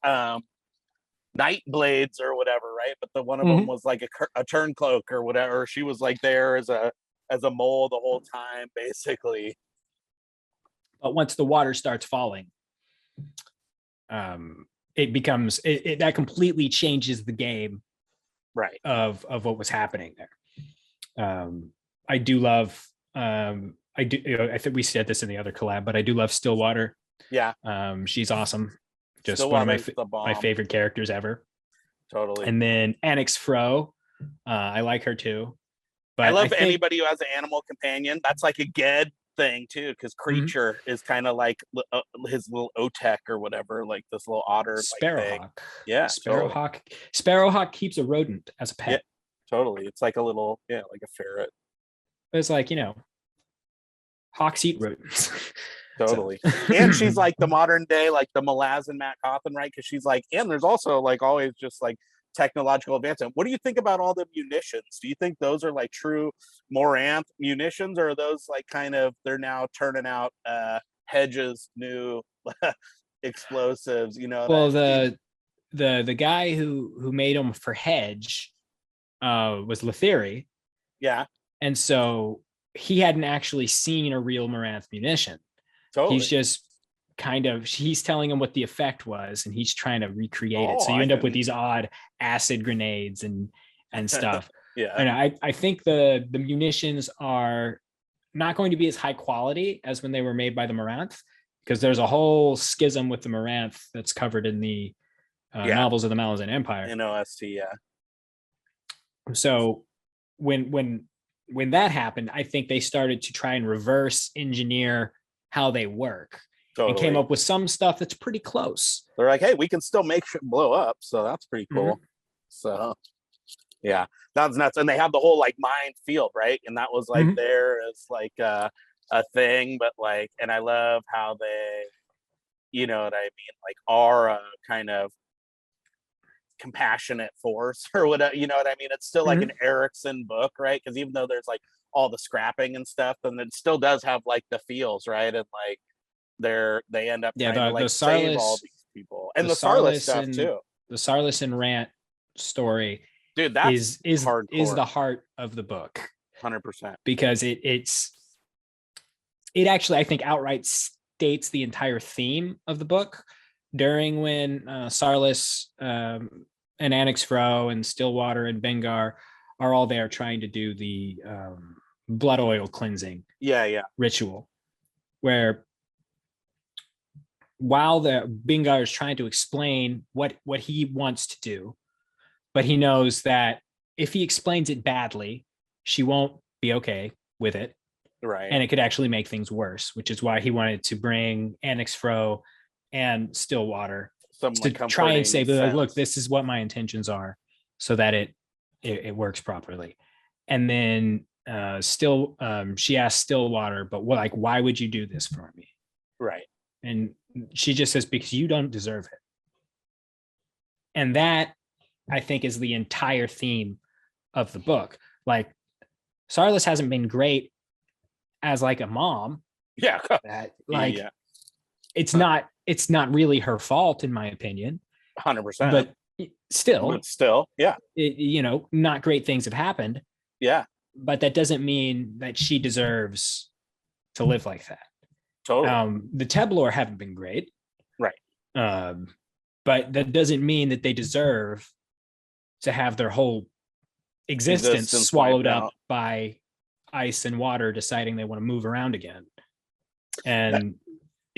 night blades or whatever, right? But the one of them was like a turncloak or whatever. She was like there as a mole the whole time, basically. But once the water starts falling, it becomes that completely changes the game, right? Of what was happening there. I do love. I think we said this in the other collab, but I do love Stillwater. Yeah. She's awesome. Just one of my favorite characters ever. Totally. And then Anix Fro, I like her too. But I love anybody who has an animal companion. That's like a Ged thing too, because Creature is kind of like his little Otek or whatever, like this little otter. Sparrowhawk. Yeah. Sparrowhawk. Totally. Sparrowhawk keeps a rodent as a pet. Yeah, totally. It's like a little, like a ferret. But it's like, hawks eat rodents. Totally. And she's like the modern day, like the Malazan Matt Cawthon, right? Because she's like, and there's also like always just like technological advancement. What do you think about all the munitions? Do you think those are like true Moranth munitions, or are those like kind of, they're now turning out Hedge's new explosives, Well, the guy who made them for Hedge was Letheri. Yeah. And so he hadn't actually seen a real Moranth munition. Totally. He's just he's telling him what the effect was, and he's trying to recreate it. So you end up with these odd acid grenades and stuff. Yeah. And I think the munitions are not going to be as high quality as when they were made by the Moranth, because there's a whole schism with the Moranth that's covered in the novels of the Malazan Empire. In OST, yeah. So when that happened, I think they started to try and reverse engineer how they work. Totally. And came up with some stuff that's pretty close. They're like, hey, we can still make shit blow up, so that's pretty cool. So yeah, that's nuts. And they have the whole like mind field, right? And that was like there as like a thing, but like, and I love how they, you know what I mean, like are a kind of compassionate force or whatever, you know what I mean? It's still like an Erickson book, right? Because even though there's like all the scrapping and stuff, and it still does have like the feels, right? And like they end up trying to like save all these people, and the Sarlis stuff too. The Sarlis and Rant story, dude, that is the heart of the book, 100%, because it actually, I think, outright states the entire theme of the book. During when Sarlis and Anix Fro and Stillwater and Bengar are all there trying to do the blood oil cleansing ritual, where while the Bengar is trying to explain what he wants to do, but he knows that if he explains it badly, she won't be okay with it, right? And it could actually make things worse, which is why he wanted to bring Anix Fro and Stillwater to try and say, like, look, this is what my intentions are, so that it works properly. And then she asked Stillwater, but why would you do this for me? Right. And she just says, because you don't deserve it. And that, I think, is the entire theme of the book. Like, Sarlis hasn't been great as like a mom. Yeah. It's not really her fault, in my opinion. 100%. But still, yeah. Not great things have happened. Yeah. But that doesn't mean that she deserves to live like that. Totally. The Teblor haven't been great. Right. But that doesn't mean that they deserve to have their whole existence swallowed up by ice and water deciding they want to move around again. And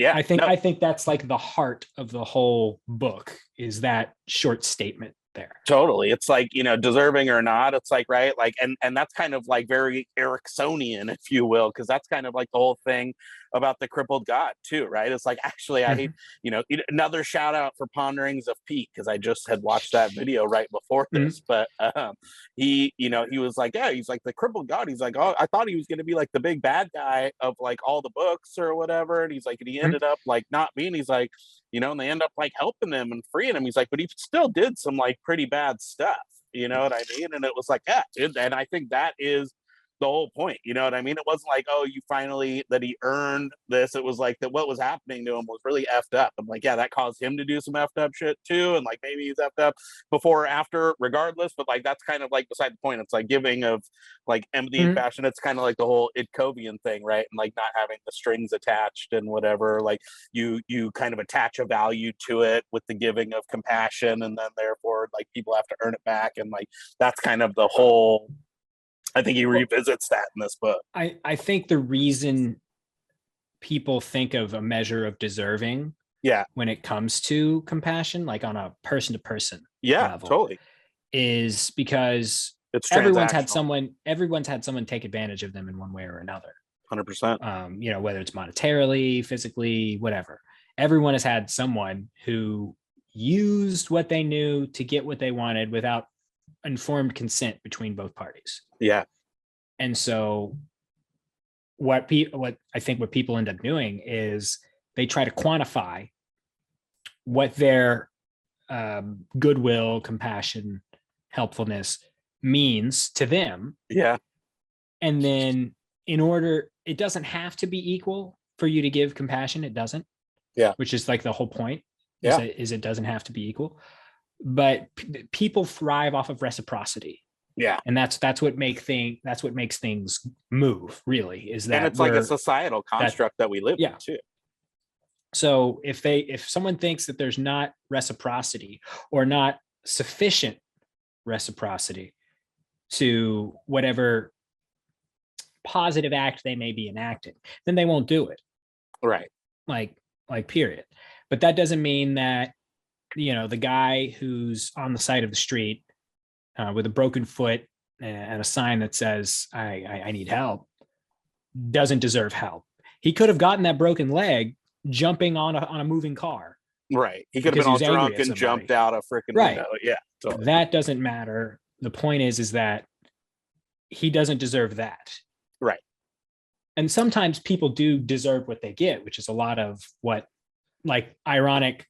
I think that's like the heart of the whole book, is that short statement there. Totally. It's like, deserving or not, it's like, right, like, and that's kind of like very Ericksonian, if you will, because that's kind of like the whole thing about the Crippled God too, right? It's like, actually, I hate, another shout out for Ponderings of Pete, because I just had watched that video right before this, but he was like, he's like the Crippled God, he's like, oh, I thought he was going to be like the big bad guy of like all the books or whatever, and he's like, and he ended up like not being, he's like, and they end up like helping him and freeing him. He's like, but he still did some like pretty bad stuff. You know what I mean? And it was like, dude, and I think that is the whole point. You know what I mean? It wasn't like, oh, you finally that he earned this. It was like that what was happening to him was really effed up. I'm like, yeah, that caused him to do some effed up shit too. And like maybe he's effed up before or after, regardless. But like that's kind of like beside the point. It's like giving of like empathy and passion. It's kind of like the whole Itkovian thing, right? And like not having the strings attached and whatever. Like you kind of attach a value to it with the giving of compassion, and then therefore like people have to earn it back. And like that's kind of the whole. I think he revisits that in this book. I think the reason people think of a measure of deserving when it comes to compassion, like on a person to person level, totally, is because everyone's had someone take advantage of them in one way or another. 100%. You know, whether it's monetarily, physically, whatever. Everyone has had someone who used what they knew to get what they wanted without informed consent between both parties. Yeah. And so what I think what people end up doing is they try to quantify what their goodwill, compassion, helpfulness means to them. Yeah. And then it doesn't have to be equal for you to give compassion. It doesn't. Yeah. Which is like the whole point. Yeah. Is it doesn't have to be equal. But people thrive off of reciprocity. Yeah. And that's what makes things move, really, is that. And it's like a societal construct that we live in too. So if someone thinks that there's not reciprocity or not sufficient reciprocity to whatever positive act they may be enacting, then they won't do it. Right. Like period. But that doesn't mean that, you know, the guy who's on the side of the street with a broken foot and a sign that says I need help doesn't deserve help. He could have gotten that broken leg jumping on a moving car. Right. He could have been all drunk and jumped out a freaking window. Yeah. Totally. That doesn't matter. The point is that he doesn't deserve that. Right. And sometimes people do deserve what they get, which is a lot of what like ironic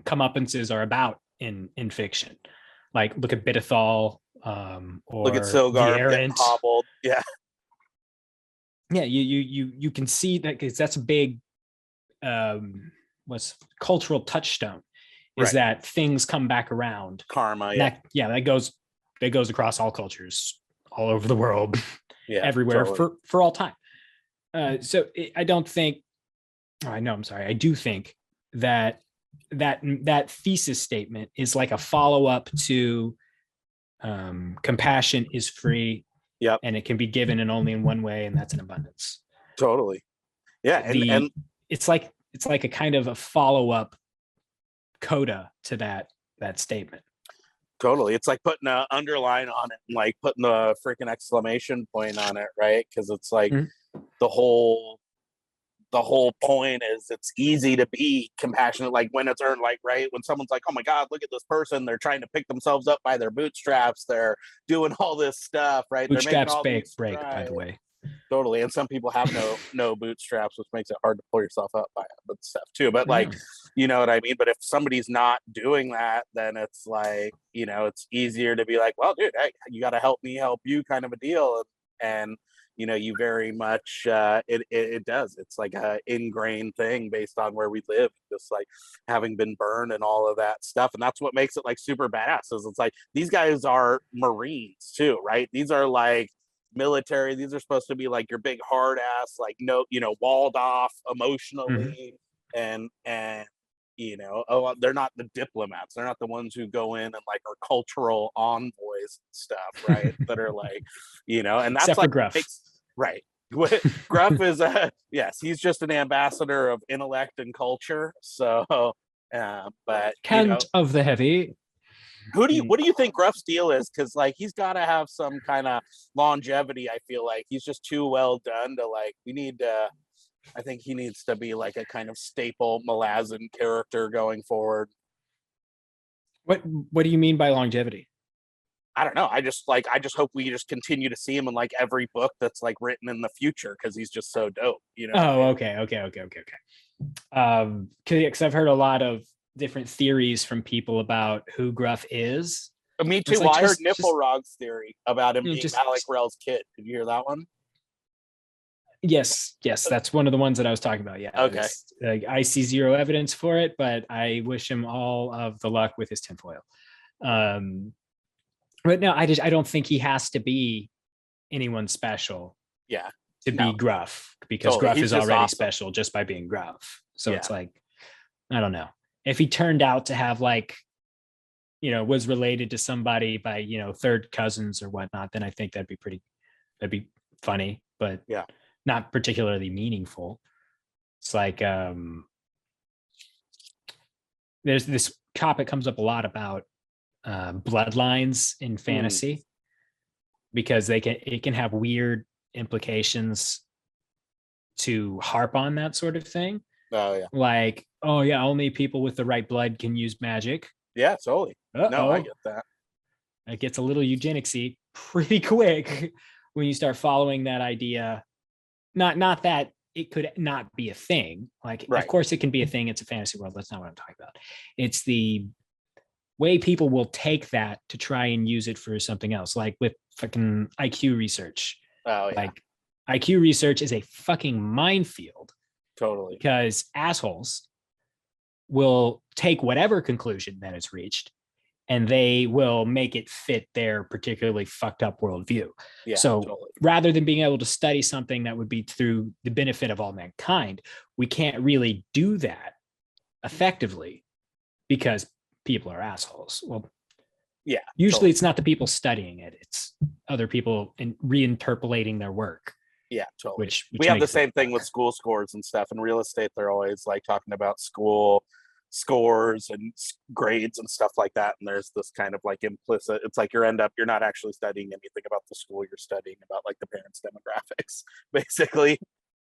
comeuppances are about in fiction. Like look at Bidithal, or look at Silgar getting hobbled. Yeah. Yeah, you can see that because that's a big what's cultural touchstone is that things come back around. Karma, that goes across all cultures, all over the world, everywhere, totally. for all time. I do think that thesis statement is like a follow-up to compassion is free, and it can be given and only in one way, and that's in abundance. Totally. Yeah. And it's like a kind of a follow-up coda to that statement. Totally. It's like putting an underline on it and like putting the freaking exclamation point on it, right? Because it's like the whole point is it's easy to be compassionate, like when it's earned, like, right, when someone's like, oh my God, look at this person, they're trying to pick themselves up by their bootstraps, they're doing all this stuff, right? Bootstraps break, by the way. Totally. And some people have no bootstraps, which makes it hard to pull yourself up by it, but stuff too. But like, you know what I mean? But if somebody's not doing that, then it's like, you know, it's easier to be like, well, dude, hey, you got to help me help you, kind of a deal. And you know, you very much it does. It's like a ingrained thing based on where we live, just like having been burned and all of that stuff. And that's what makes it like super badass. Is it's like these guys are Marines too, right? These are like military. These are supposed to be like your big hard ass, like no, you know, walled off emotionally, and you know, they're not the diplomats. They're not the ones who go in and like are cultural envoys and stuff, right? That are like, you know, and that's except like for Gruff. Right. Gruff is yes, he's just an ambassador of intellect and culture. So, but Count of the Heavy. What do you think Gruff's deal is? Because like he's got to have some kind of longevity. I feel like he's just too well done to like. I think he needs to be like a kind of staple Malazan character going forward. What do you mean by longevity? I don't know. I just hope we just continue to see him in like every book that's like written in the future, because he's just so dope, you know. Oh, okay. Because I've heard a lot of different theories from people about who Gruff is. Me too. It's like, Well, I heard Niflrog's theory about him being Malak Rel's kid. Did you hear that one? Yes, that's one of the ones that I was talking about. Yeah. Okay. I see zero evidence for it, but I wish him all of the luck with his tinfoil. But no, I don't think he has to be anyone special. Yeah. To be Gruff, because Gruff is already special just by being Gruff. So it's like, I don't know. If he turned out to have like, was related to somebody by, third cousins or whatnot, then I think that'd be funny, but not particularly meaningful. It's like there's this topic comes up a lot about bloodlines in fantasy, because it can have weird implications to harp on that sort of thing. Oh yeah. Like, oh yeah, only people with the right blood can use magic. Yeah, totally. No, I get that. It gets a little eugenicsy pretty quick when you start following that idea. Not that it could not be a thing. Like, of course it can be a thing. It's a fantasy world. That's not what I'm talking about. It's the way people will take that to try and use it for something else, like with fucking IQ research. Oh yeah. Like, IQ research is a fucking minefield. Totally. Because assholes will take whatever conclusion that is reached and they will make it fit their particularly fucked up worldview. Yeah, so rather than being able to study something that would be through the benefit of all mankind, we can't really do that effectively because people are assholes. Well, yeah, usually it's not the people studying it, it's other people reinterpolating their work. Yeah, totally. Which we have the same thing with school scores and stuff. In real estate, they're always like talking about school scores and grades and stuff like that. And there's this kind of like implicit, it's like you're not actually studying anything about the school, you're studying about like the parents' demographics, basically.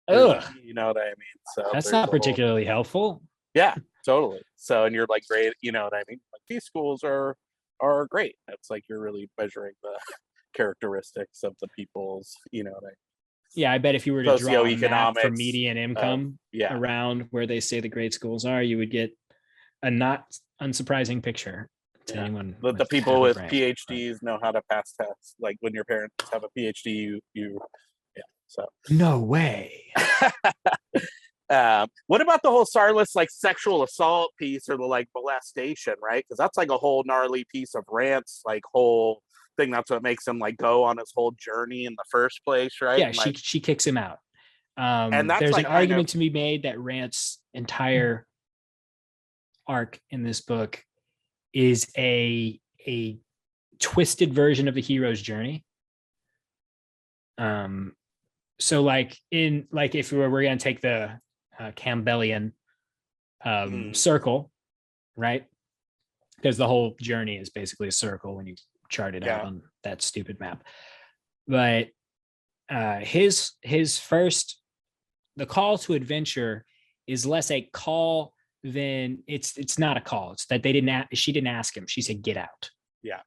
Ugh. You know what I mean? So that's not particularly helpful. Yeah, totally. So, and you're like, great, you know what I mean? Like, these schools are great. It's like you're really measuring the characteristics of the people's, you know what I mean? Yeah, I bet if you were to draw a map for median income around where they say the great schools are, you would get a not unsurprising picture to anyone. The people with PhDs know how to pass tests. Like when your parents have a PhD, so. No way. What about the whole Sarlis like sexual assault piece or the like molestation, right? Because that's like a whole gnarly piece of Rant's like whole thing. That's what makes him like go on his whole journey in the first place, right? Yeah, she kicks him out. And that's there's like an argument to be made that Rant's entire arc in this book is a twisted version of the hero's journey. So like if we're going to take the Campbellian circle, right? Because the whole journey is basically a circle when you chart it out on that stupid map. But his first, the call to adventure is less a call than it's not a call. It's that she didn't ask him. She said, get out. Yeah.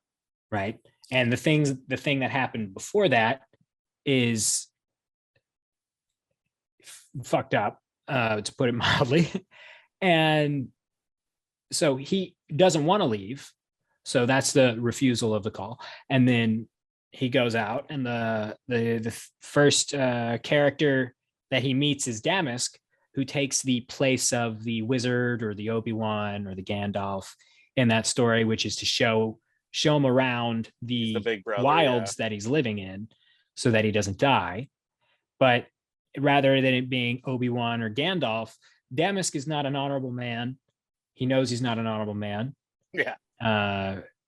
Right. And the thing that happened before that is fucked up, to put it mildly. And so he doesn't want to leave. So that's the refusal of the call. And then he goes out, and the first character that he meets is Damask, who takes the place of the wizard or the Obi-Wan or the Gandalf in that story, which is to show him around the big brother, wilds that he's living in so that he doesn't die. But rather than it being Obi-Wan or Gandalf, Damask is not an honorable man. He knows he's not an honorable man. Yeah.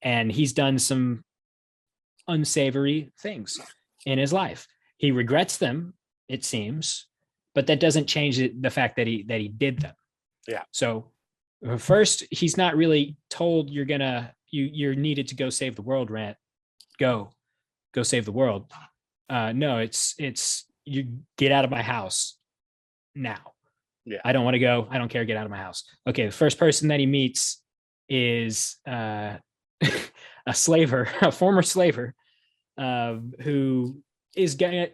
And he's done some unsavory things in his life. He regrets them, it seems, but that doesn't change the fact that he did them. Yeah. So first, he's not really told you're needed to go save the world, Rant. Go save the world. No, it's you get out of my house now. Yeah. I don't want to go. I don't care. Get out of my house. Okay. The first person that he meets is a slaver, a former slaver, who is gonna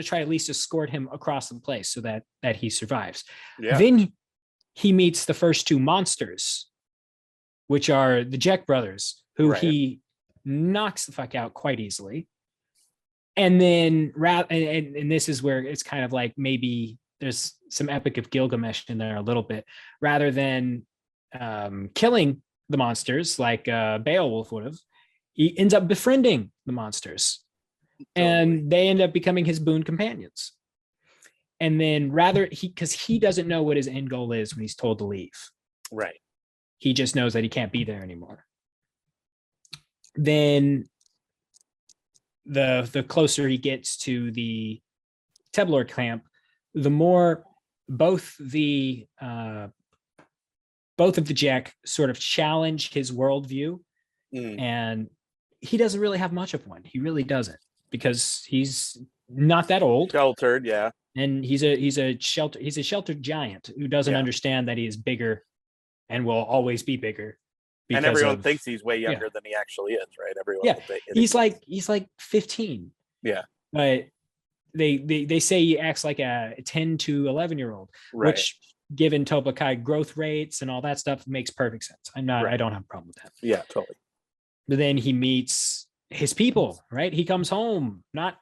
try at least escort him across the place so that he survives. Yeah. Then he meets the first two monsters, which are the Jack brothers, who he knocks the fuck out quite easily. And then and this is where it's kind of like maybe there's some Epic of Gilgamesh in there a little bit, rather than killing the monsters like Beowulf would have. He ends up befriending the monsters, and they end up becoming his boon companions. And then because he doesn't know what his end goal is when he's told to leave. Right. He just knows that he can't be there anymore. Then the closer he gets to the Teblor camp, the more both of the Jack sort of challenge his worldview, and he doesn't really have much of one. He really doesn't, because he's not that old, sheltered, yeah, and he's a sheltered giant who doesn't understand that he is bigger and will always be bigger. And everyone thinks he's way younger than he actually is, right? Everyone, he's like 15. Yeah, but they say he acts like a 10 to 11-year-old, right, which, given Toblakai growth rates and all that stuff, makes perfect sense. I don't have a problem with that. Yeah, totally. But then he meets his people, right? He comes home, not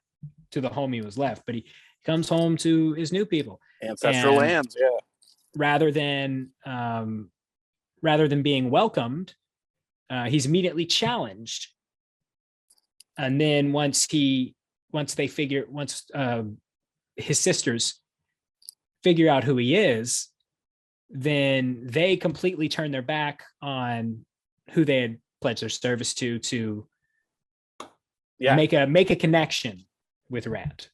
to the home he was left, but he comes home to his new people, ancestral lands. Yeah. Rather than being welcomed, he's immediately challenged. And then once his sisters figure out who he is, then they completely turn their back on who they had pledged their service to make a connection with Rand.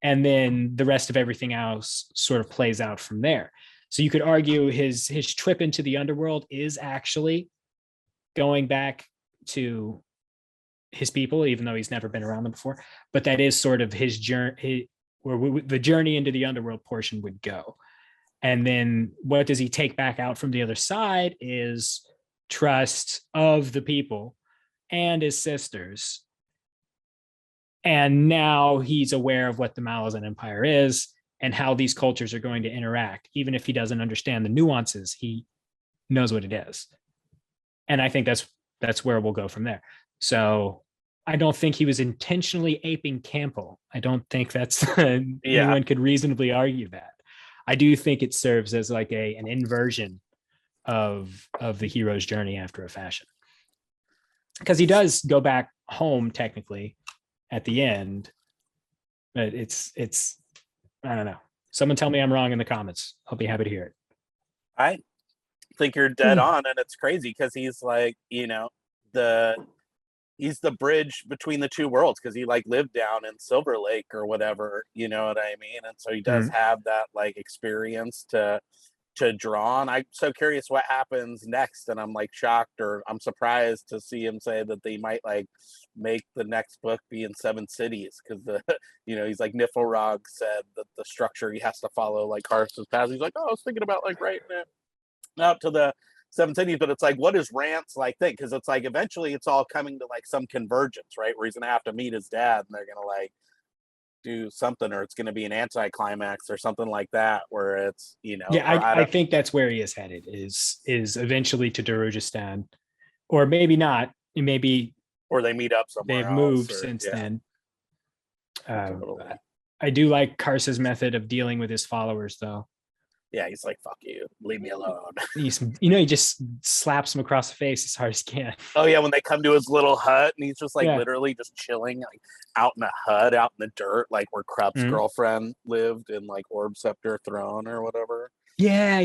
And then the rest of everything else sort of plays out from there. So you could argue his trip into the underworld is actually going back to his people, even though he's never been around them before. But that is sort of his journey, where the journey into the underworld portion would go. And then what does he take back out from the other side is trust of the people and his sisters. And now he's aware of what the Malazan Empire is and how these cultures are going to interact. Even if he doesn't understand the nuances, he knows what it is. And I think that's where we'll go from there. So I don't think he was intentionally aping Campbell. I don't think that's anyone could reasonably argue that. I do think it serves as like an inversion of the hero's journey after a fashion, because he does go back home technically at the end, but it's I don't know. Someone tell me I'm wrong in the comments. I'll be happy to hear it. I think you're dead on, and it's crazy because he's like, he's the bridge between the two worlds, because he like lived down in Silver Lake or whatever, you know what I mean? And so he does have that like experience to draw on. I'm so curious what happens next, and I'm like shocked, or I'm surprised to see him say that they might like make the next book be in 7 cities, because he's like, Niflrog said that the structure he has to follow like Carson's path. He's like, I was thinking about like writing it out to the 7 cities, but it's like, what is Rant's like thing? Because it's like eventually it's all coming to like some convergence, right? Where he's gonna have to meet his dad, and they're gonna like do something, or it's gonna be an anticlimax or something like that, where it's I think that's where he is headed, is eventually to Darujhistan, or maybe not, maybe, or they meet up somewhere. They've moved since then. I do like Karsa's method of dealing with his followers, though. Yeah, he's like, fuck you, leave me alone. He just slaps him across the face as hard as he can. Oh yeah, when they come to his little hut, and he's just like literally just chilling like out in a hut, out in the dirt, like where Krupp's girlfriend lived in like Orb Sceptre Throne or whatever. Yeah.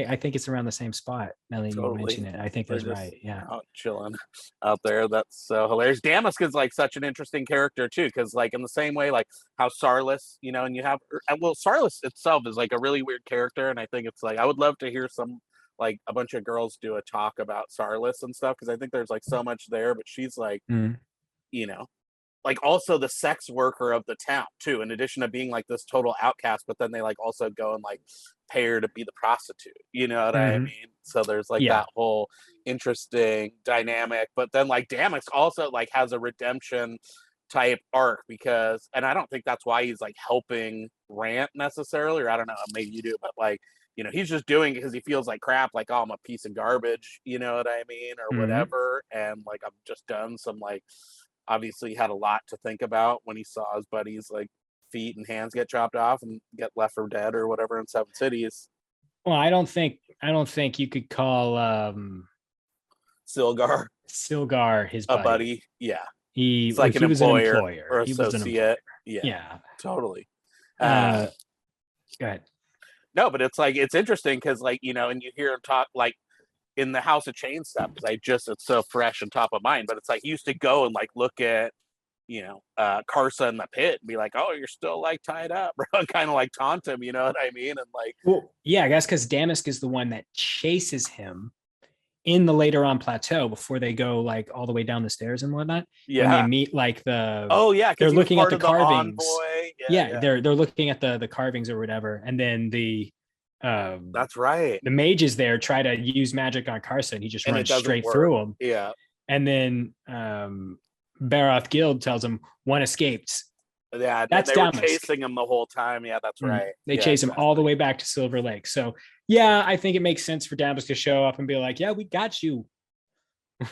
I think it's around the same spot. Now that you mention it, I think that's right. Yeah, out chilling out there. That's so hilarious. Damask is like such an interesting character too, because like in the same way like how Sarlis, and you have Sarlis itself is like a really weird character, and I think it's like I would love to hear like a bunch of girls do a talk about Sarlis and stuff, because I think there's like so much there, but she's like like also the sex worker of the town too, in addition to being like this total outcast, but then they like also go and like pay her to be the prostitute, you know what I mean? So there's like that whole interesting dynamic, but then like Damask also like has a redemption type arc, because, and I don't think that's why he's like helping Rant necessarily, or I don't know, maybe you do, but like he's just doing it because he feels like crap, like, oh, I'm a piece of garbage, you know what I mean, or whatever. And like, I've just done some, like, obviously had a lot to think about when he saw his buddies like feet and hands get chopped off and get left for dead or whatever in Seven Cities. Well, I don't think you could call Silgar his a buddy. buddy. Yeah, He it's like he was an employer or he was an associate. employer. Yeah, totally. Go ahead. No, but it's like, it's interesting because, like, and you hear him talk like in the House of Chain stuff, because it's so fresh and top of mind. But it's like, he used to go and like look at Karsa in the pit and be like, oh, you're still like tied up, bro, kind of like taunt him, you know what I mean? And like, well, yeah, I guess because Damask is the one that chases him in the later on plateau before they go like all the way down the stairs and whatnot. When they meet like they're looking at the carvings. They're looking at the carvings or whatever, and then that's right, the mages there try to use magic on Karsa and he just runs straight through them. Yeah. And then Baroth Guild tells him one escaped. Yeah, that's they were chasing him the whole time. Yeah, that's right. They chase him all the way back to Silver Lake. So yeah, I think it makes sense for Damask to show up and be like, yeah, we got you.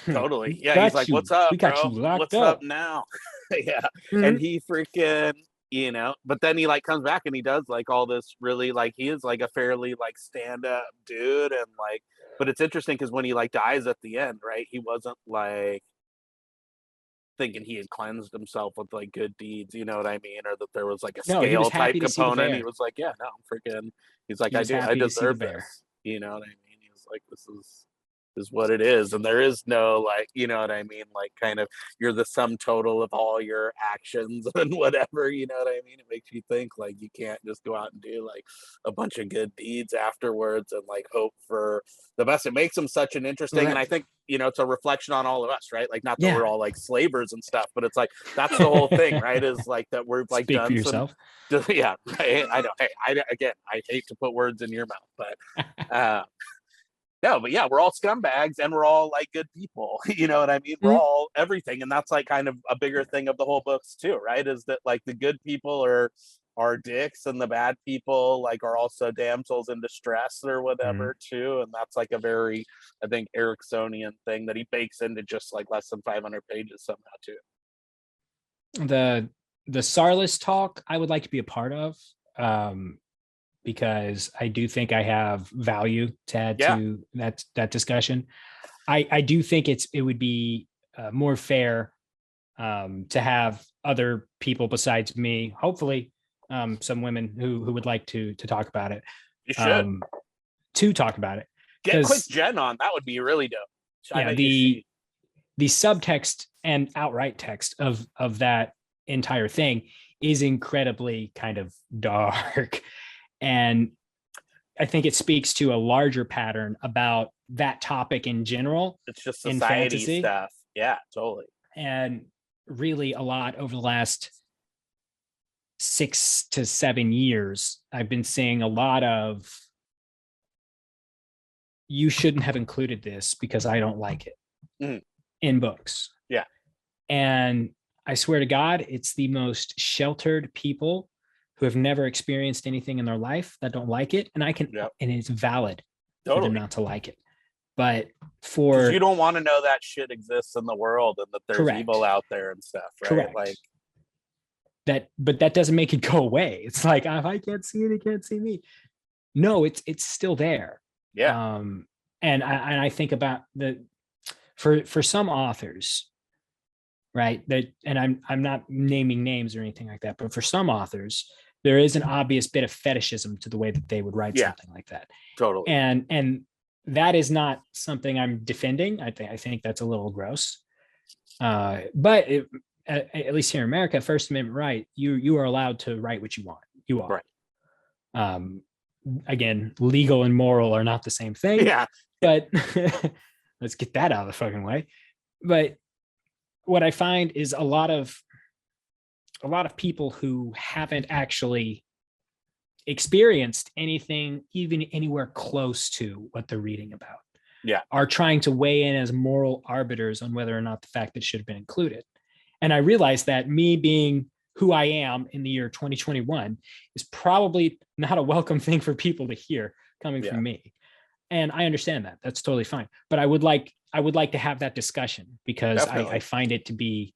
Totally. Yeah, he's like, what's up, we got bro? You locked what's up now? Yeah. And he freaking, but then he like comes back and he does like all this really, like, he is like a fairly like stand-up dude. And like, but it's interesting because when he like dies at the end, right, he wasn't like thinking he had cleansed himself with like good deeds, you know what I mean, or that there was like a scale type component. He was like, yeah, no, I'm freaking, he's like, I deserve this, you know what I mean? He was like, this is what it is, and there is no, like, you know what I mean, like, kind of, you're the sum total of all your actions and whatever, you know what I mean? It makes you think like you can't just go out and do like a bunch of good deeds afterwards and like hope for the best. It makes him such an interesting, and I think, it's a reflection on all of us, right? Like, not that we're all like slavers and stuff, but it's like, that's the whole thing, right? Is like that we're like Speak done for yourself. Yeah, right. I know. Hey, I hate to put words in your mouth, but no, but yeah, we're all scumbags and we're all like good people. You know what I mean? We're all everything. And that's like kind of a bigger thing of the whole books too, right? Is that like the good people are dicks and the bad people like are also damsels in distress or whatever too. And that's like a very, I think, Ericksonian thing that he bakes into just like less than 500 pages somehow too. The Sarlis talk I would like to be a part of. Because I do think I have value to add to that discussion. I do think it would be more fair to have other people besides me, hopefully some women who would like to talk about it. You should. To talk about it. Get quick Jen on. That would be really dope. Yeah, the subtext and outright text of that entire thing is incredibly kind of dark. And I think it speaks to a larger pattern about that topic in general. It's just society stuff. Yeah, totally. And really a lot over the last 6 to 7 years, I've been seeing a lot of, you shouldn't have included this because I don't like it in books. Yeah. And I swear to God, it's the most sheltered people who have never experienced anything in their life that don't like it. And and it's valid for them not to like it. But you don't want to know that shit exists in the world and that there's evil out there and stuff, right? Correct. Like that, but that doesn't make it go away. It's like, if I can't see it, it can't see me. No, it's still there. Yeah. And I think about for some authors, right, that, and I'm not naming names or anything like that, but for some authors, there is an obvious bit of fetishism to the way that they would write something like that. Totally. And that is not something I'm defending. I think that's a little gross. But at least here in America, First Amendment right, you are allowed to write what you want. You are. Right. Again, legal and moral are not the same thing. Yeah. But let's get that out of the fucking way. But what I find is a lot of people who haven't actually experienced anything even anywhere close to what they're reading about are trying to weigh in as moral arbiters on whether or not the fact that it should have been included. And I realized that me being who I am in the year 2021 is probably not a welcome thing for people to hear, coming from me. And I understand that. That's totally fine. But I would like to have that discussion, because I find it to be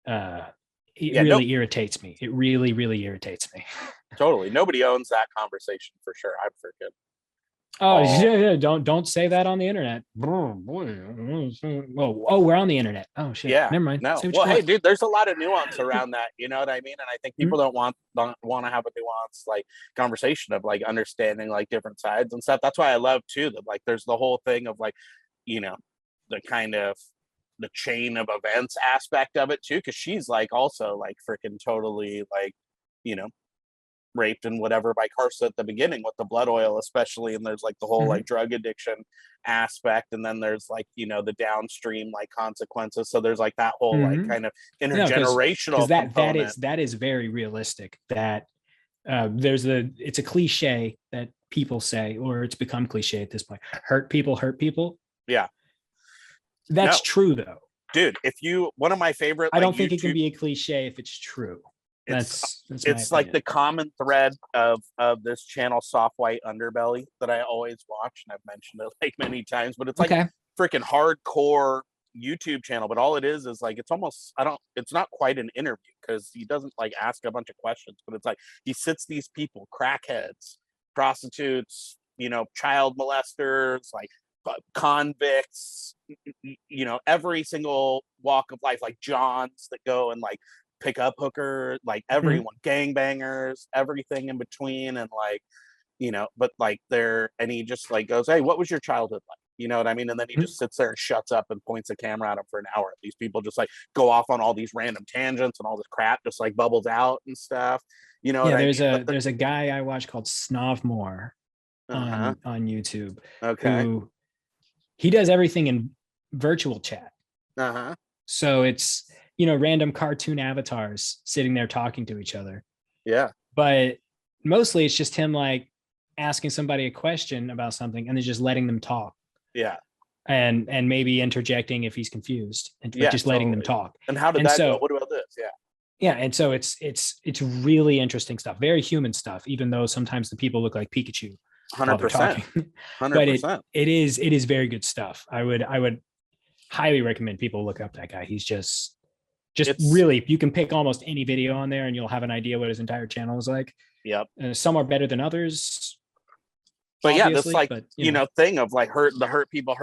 really irritates me. It really, really irritates me. Totally. Nobody owns that conversation for sure. I'm freaking. Oh, don't say that on the internet. Oh, we're on the internet. Oh shit. Yeah. Never mind. No. Well, hey, dude, there's a lot of nuance around that. You know what I mean? And I think people don't want to have a nuanced like conversation of like understanding like different sides and stuff. That's why I love too that like there's the whole thing of like, you know, the kind of the chain of events aspect of it too, because she's like also like freaking totally like, you know, raped and whatever by Karsa at the beginning with the blood oil especially, and there's like the whole like drug addiction aspect, and then there's like, you know, the downstream like consequences, so there's like that whole like kind of intergenerational component. that is very realistic, that it's a cliche that people say, or it's become cliche at this point, hurt people. Yeah, that's true though, dude. One of my favorite, I don't think it can be a cliche if it's true. It's like the common thread of this channel, Soft White Underbelly, that I always watch, and I've mentioned it like many times, but it's like freaking hardcore YouTube channel, but all it is like it's not quite an interview, because he doesn't like ask a bunch of questions, but it's like he sits these people, crackheads, prostitutes, you know, child molesters, like convicts, you know, every single walk of life, like Johns that go and like pick up hooker, like everyone, gangbangers, everything in between, and like, you know, but like and he just like goes, hey, what was your childhood like? You know what I mean? And then he just sits there and shuts up and points a camera at him for an hour. These people just like go off on all these random tangents, and all this crap just like bubbles out and stuff. You know, there's a guy I watch called Snovmore on YouTube. Okay. Who he does everything in virtual chat. So it's, you know, random cartoon avatars sitting there talking to each other. Yeah. But mostly it's just him like asking somebody a question about something and then just letting them talk. Yeah. And maybe interjecting if he's confused, and just letting them talk. And how did that go? What about this? Yeah. Yeah. And so it's really interesting stuff, very human stuff, even though sometimes the people look like Pikachu. 100%. 100%. But it is very good stuff. I would highly recommend people look up that guy. He's just really, you can pick almost any video on there and you'll have an idea what his entire channel is like. Yep. Some are better than others. But yeah, this like, you know, thing of like hurt people.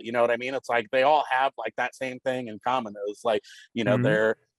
You know what I mean? It's like they all have like that same thing in common. It was like, you know,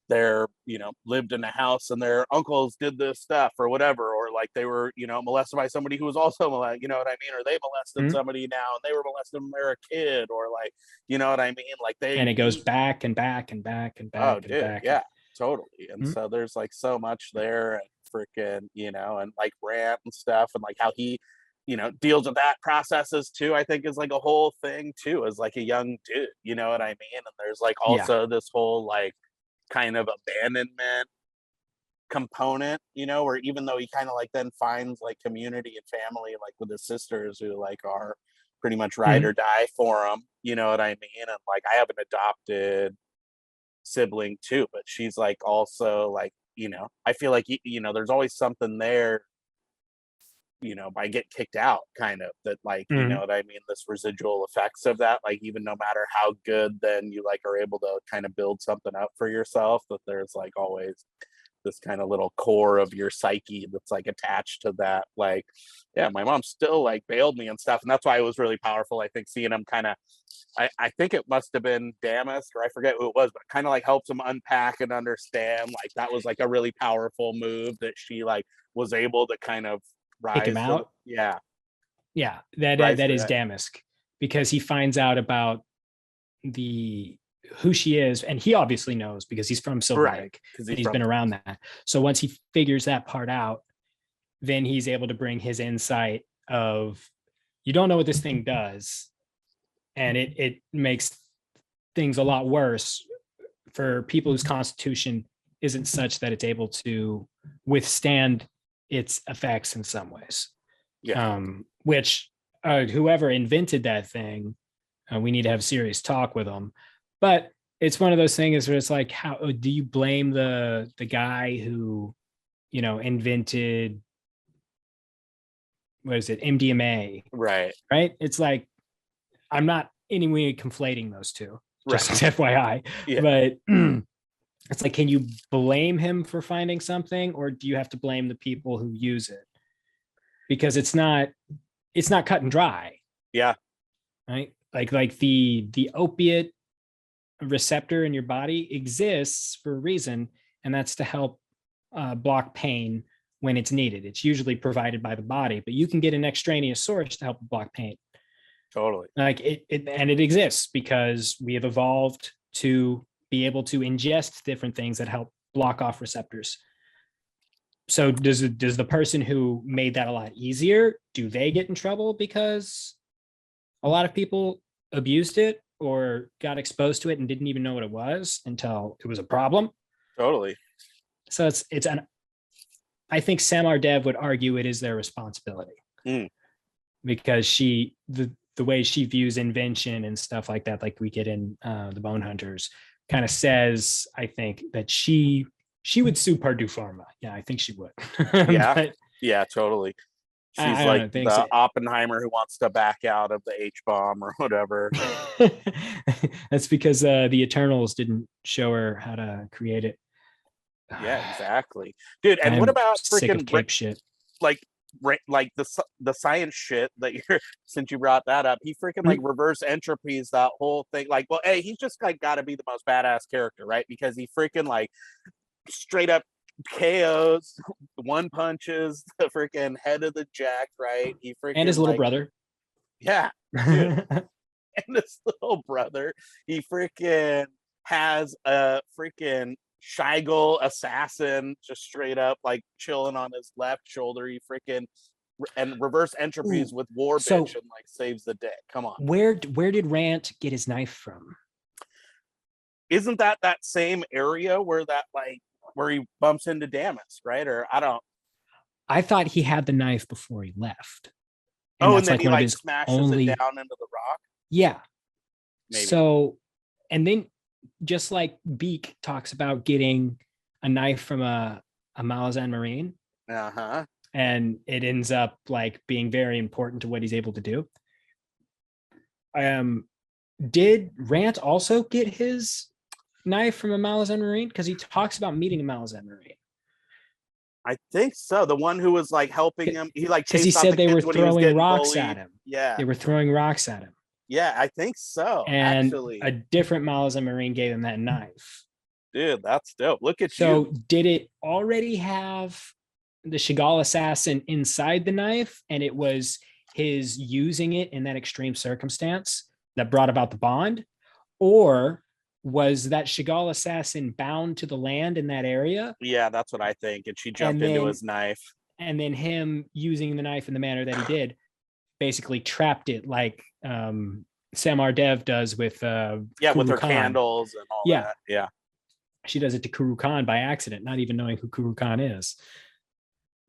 they're, you know, lived in a house and their uncles did this stuff or whatever, or like they were, you know, molested by somebody who was also molested, you know what I mean? Or they molested somebody now and they were molested when they were a kid, or like, you know what I mean? Like and it goes back and back and back and back. Oh, dude, back. Yeah, totally. And so there's like so much there, and freaking, you know, and like rant and stuff, and like how he, you know, deals with that processes too, I think is like a whole thing too, as like a young dude, you know what I mean? And there's like also this whole like kind of abandonment component, you know, where even though he kind of like then finds like community and family, like with his sisters who like are pretty much ride or die for him, you know what I mean? And like I have an adopted sibling too, but she's like also like, you know, I feel like, you know, there's always something there, you know, by get kicked out kind of that, like, you know what I mean? This residual effects of that, like, even no matter how good then you like are able to kind of build something up for yourself, that there's like always this kind of little core of your psyche that's like attached to that. Like, yeah, my mom still like bailed me and stuff. And that's why it was really powerful. I think seeing him kind of, I think it must have been Damask, or I forget who it was, but kind of like helps him unpack and understand. Like that was like a really powerful move that she like was able to kind of pick him out. Yeah. That is Damask, because he finds out about who she is, and he obviously knows because he's from Silver Lake, because he's been around that. So once he figures that part out, then he's able to bring his insight of, you don't know what this thing does, and it makes things a lot worse for people whose constitution isn't such that it's able to withstand its effects in some ways. Which whoever invented that thing, we need to have serious talk with them. But it's one of those things where it's like, how do you blame the guy who, you know, invented what is it, MDMA, right? It's like, I'm not anyway conflating those two, just Right. FYI. Yeah. But it's like, can you blame him for finding something, or do you have to blame the people who use it? Because it's not cut and dry. Yeah. Right. Like the opiate receptor in your body exists for a reason, and that's to help block pain when it's needed. It's usually provided by the body, but you can get an extraneous source to help block pain. Totally. Like it exists because we have evolved to be able to ingest different things that help block off receptors. So does the person who made that a lot easier, do they get in trouble because a lot of people abused it or got exposed to it and didn't even know what it was until it was a problem? Totally. So I think Samar Dev would argue it is their responsibility, because the way she views invention and stuff like that, like we get in the Bonehunters, kind of says, I think, that she would sue Purdue Pharma. Yeah, I think she would. Yeah. But yeah, totally. She's like the Oppenheimer who wants to back out of the H-bomb or whatever. That's because the Eternals didn't show her how to create it. Yeah, exactly, dude. And what about freaking shit? Like the science shit that you're, since you brought that up, he freaking like reverse entropies that whole thing. Like, well, hey, he's just like got to be the most badass character, right? Because he freaking like straight up KOs, one punches the freaking head of the Jack, right? He freaking and his little brother. Yeah, dude. And his little brother. He freaking has a freaking Shigel assassin just straight up like chilling on his left shoulder. He freaking and reverse entropies with War Bitch and like saves the day. Come on. Where did Rant get his knife from? Isn't that same area where that like where he bumps into Damas, right? Or I thought he had the knife before he left. And that's and then like he like smashes it down into the rock. Yeah. Maybe. So, and then just like Beak talks about getting a knife from a Malazan Marine. Uh-huh. And it ends up like being very important to what he's able to do. Did Rant also get his knife from a Malazan Marine? Because he talks about meeting a Malazan Marine. I think so. The one who was like helping him. He like because he said they were throwing rocks at him. Yeah. They were throwing rocks at him. Yeah, I think so. And actually, a different Malazan Marine gave him that knife. Dude, that's dope. Look at you. So did it already have the Chagall assassin inside the knife, and it was his using it in that extreme circumstance that brought about the bond? Or was that Chagall assassin bound to the land in that area? Yeah, that's what I think. And she jumped into his knife. And then him using the knife in the manner that he did basically trapped it like Samar Dev does with Kuru with her Khan. Candles and all that. Yeah. She does it to Kuru Khan by accident, not even knowing who Kuru Khan is.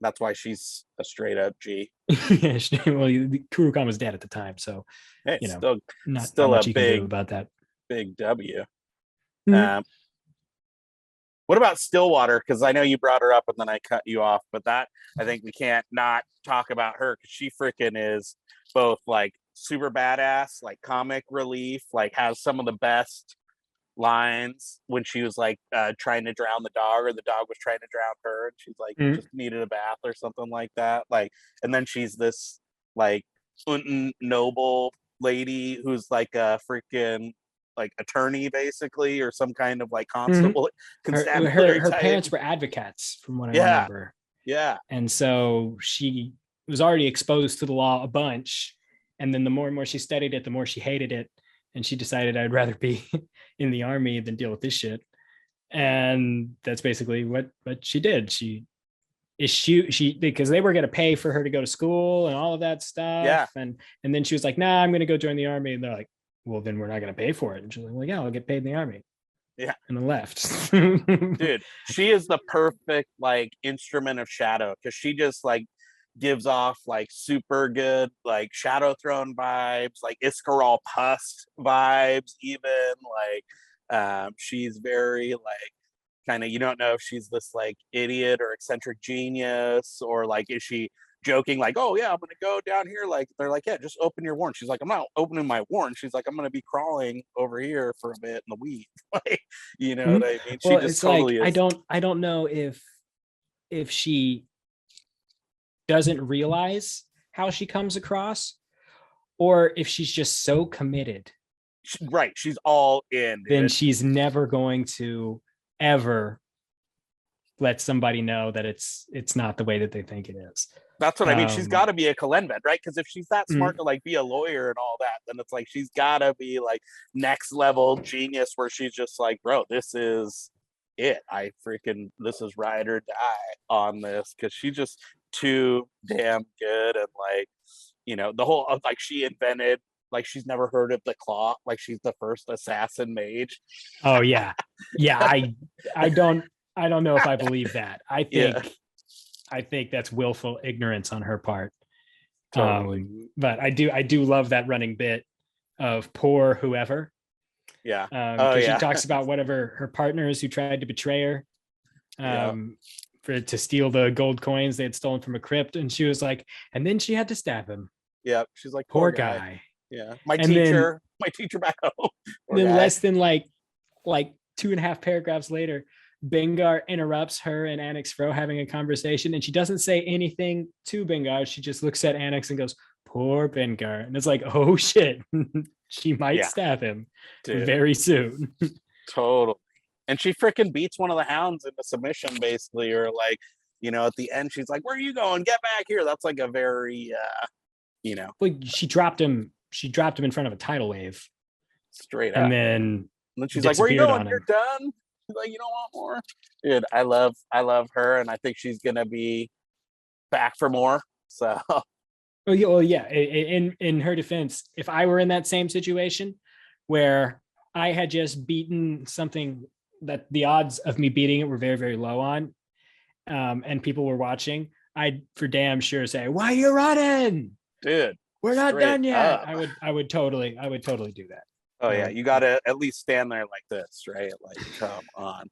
That's why she's a straight up G. Yeah, well, Kuru Khan was dead at the time, so hey, you know, still not much a you big can do about that. Big W. Mm-hmm. What about Stillwater? Because I know you brought her up and then I cut you off, but that I think we can't not talk about her because she freaking is both like super badass, like comic relief, like has some of the best lines when she was like trying to drown the dog, or the dog was trying to drown her, and she's like just needed a bath or something like that. Like, and then she's this like noble lady who's like a freaking like attorney basically, or some kind of like constable. Her parents were advocates from what I remember. Yeah. And so she was already exposed to the law a bunch, and then the more and more she studied it, the more she hated it, and she decided I'd rather be in the army than deal with this shit. And that's basically what she did. She because they were going to pay for her to go to school and all of that stuff. Yeah. And then she was like, nah, I'm going to go join the army. And they're like, well, then we're not going to pay for it. And she's like, well, yeah, I'll get paid in the army. Yeah. And then left. Dude, she is the perfect like instrument of shadow, because she just like gives off like super good like Shadow Throne vibes, like Iskar all pus vibes, even like she's very like kind of, you don't know if she's this like idiot or eccentric genius, or like is she joking like, oh yeah, I'm gonna go down here. Like they're like, yeah, just open your warren. She's like, I'm not opening my warren. She's like, I'm gonna be crawling over here for a bit in the weed. Like, you know what I mean? Well, She just it's totally like is. I don't know if she doesn't realize how she comes across, or if she's just so committed. Right, she's all in. Dude. Then she's never going to ever let somebody know that it's not the way that they think it is. That's what I mean. She's got to be a Kellanved, right? Because if she's that smart to like be a lawyer and all that, then it's like she's got to be like next level genius, where she's just like, bro, this is it. This is ride or die on this, because she's just too damn good. And like, you know, the whole like she invented, like she's never heard of the claw, like she's the first assassin mage. Oh yeah, yeah. I don't know if I believe that. I think that's willful ignorance on her part. Totally. But I do love that running bit of poor whoever. Yeah. Because she talks about whatever her partners who tried to betray her, to steal the gold coins they had stolen from a crypt, and she was like, and then she had to stab him. Yeah, she's like, poor guy. Yeah, my teacher back home. Then less than like 2.5 paragraphs later, Bengar interrupts her and Anix Fro having a conversation, and she doesn't say anything to Bengar. She just looks at Anix and goes, poor Bengar. And it's like, oh shit, she might stab him very soon. Totally. And she freaking beats one of the hounds into submission, basically, or like, you know, at the end, she's like, where are you going? Get back here. That's like a very, you know. Well, she dropped him in front of a tidal wave. Straight up. And then she's like, where are you going? You're done? She's like, you don't want more? Dude, I love her, and I think she's gonna be back for more. So well, yeah. In her defense, if I were in that same situation where I had just beaten something that the odds of me beating it were very, very low on, and people were watching, I'd for damn sure say, why are you running? Dude, we're not done yet. I would totally do that. Oh yeah, you gotta at least stand there like this, right? Like, come on.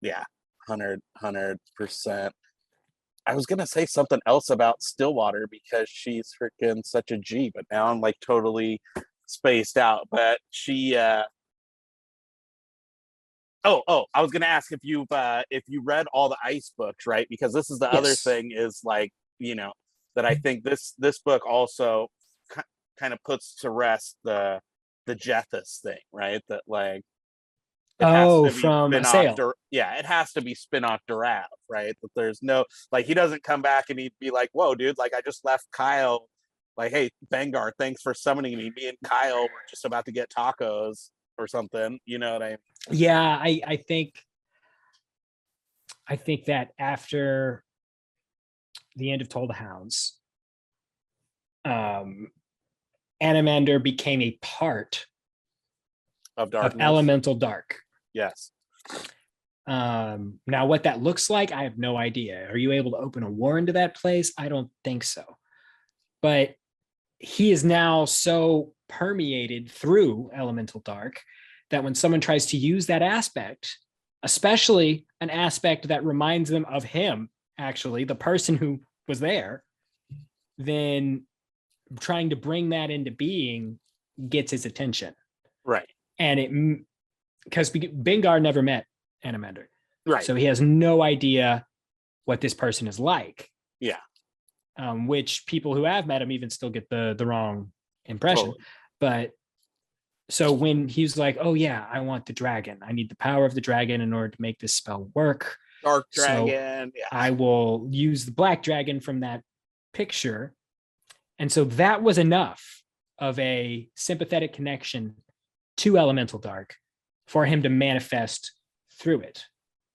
Yeah, 100%. I was gonna say something else about Stillwater because she's freaking such a G, but now I'm like totally spaced out. But she I was gonna ask if you read all the ice books, right? Because this is the other thing is like, you know, that I think this book also kind of puts to rest the Jethus thing, right? That like from Assail. It has to be spin-off Darav, right? That there's no, like, he doesn't come back and he'd be like, whoa, dude, like I just left Kyle, like, hey, Bengar, thanks for summoning me. Me and Kyle were just about to get tacos or something, you know what I mean? Yeah, I think that after the end of Toll the Hounds, Animander became a part of Elemental Dark. Yes. Now what that looks like, I have no idea. Are you able to open a warren to that place? I don't think so. But he is now so permeated through Elemental Dark that when someone tries to use that aspect, especially an aspect that reminds them of him, actually, the person who was there, then trying to bring that into being gets his attention. Right. And because Bengar never met Animander. Right. So he has no idea what this person is like. Yeah. Which people who have met him even still get the wrong impression. Totally. But so when he's like, oh yeah, I want the dragon. I need the power of the dragon in order to make this spell work. Dark dragon. So I will use the black dragon from that picture. And so that was enough of a sympathetic connection to Elemental Dark for him to manifest through it.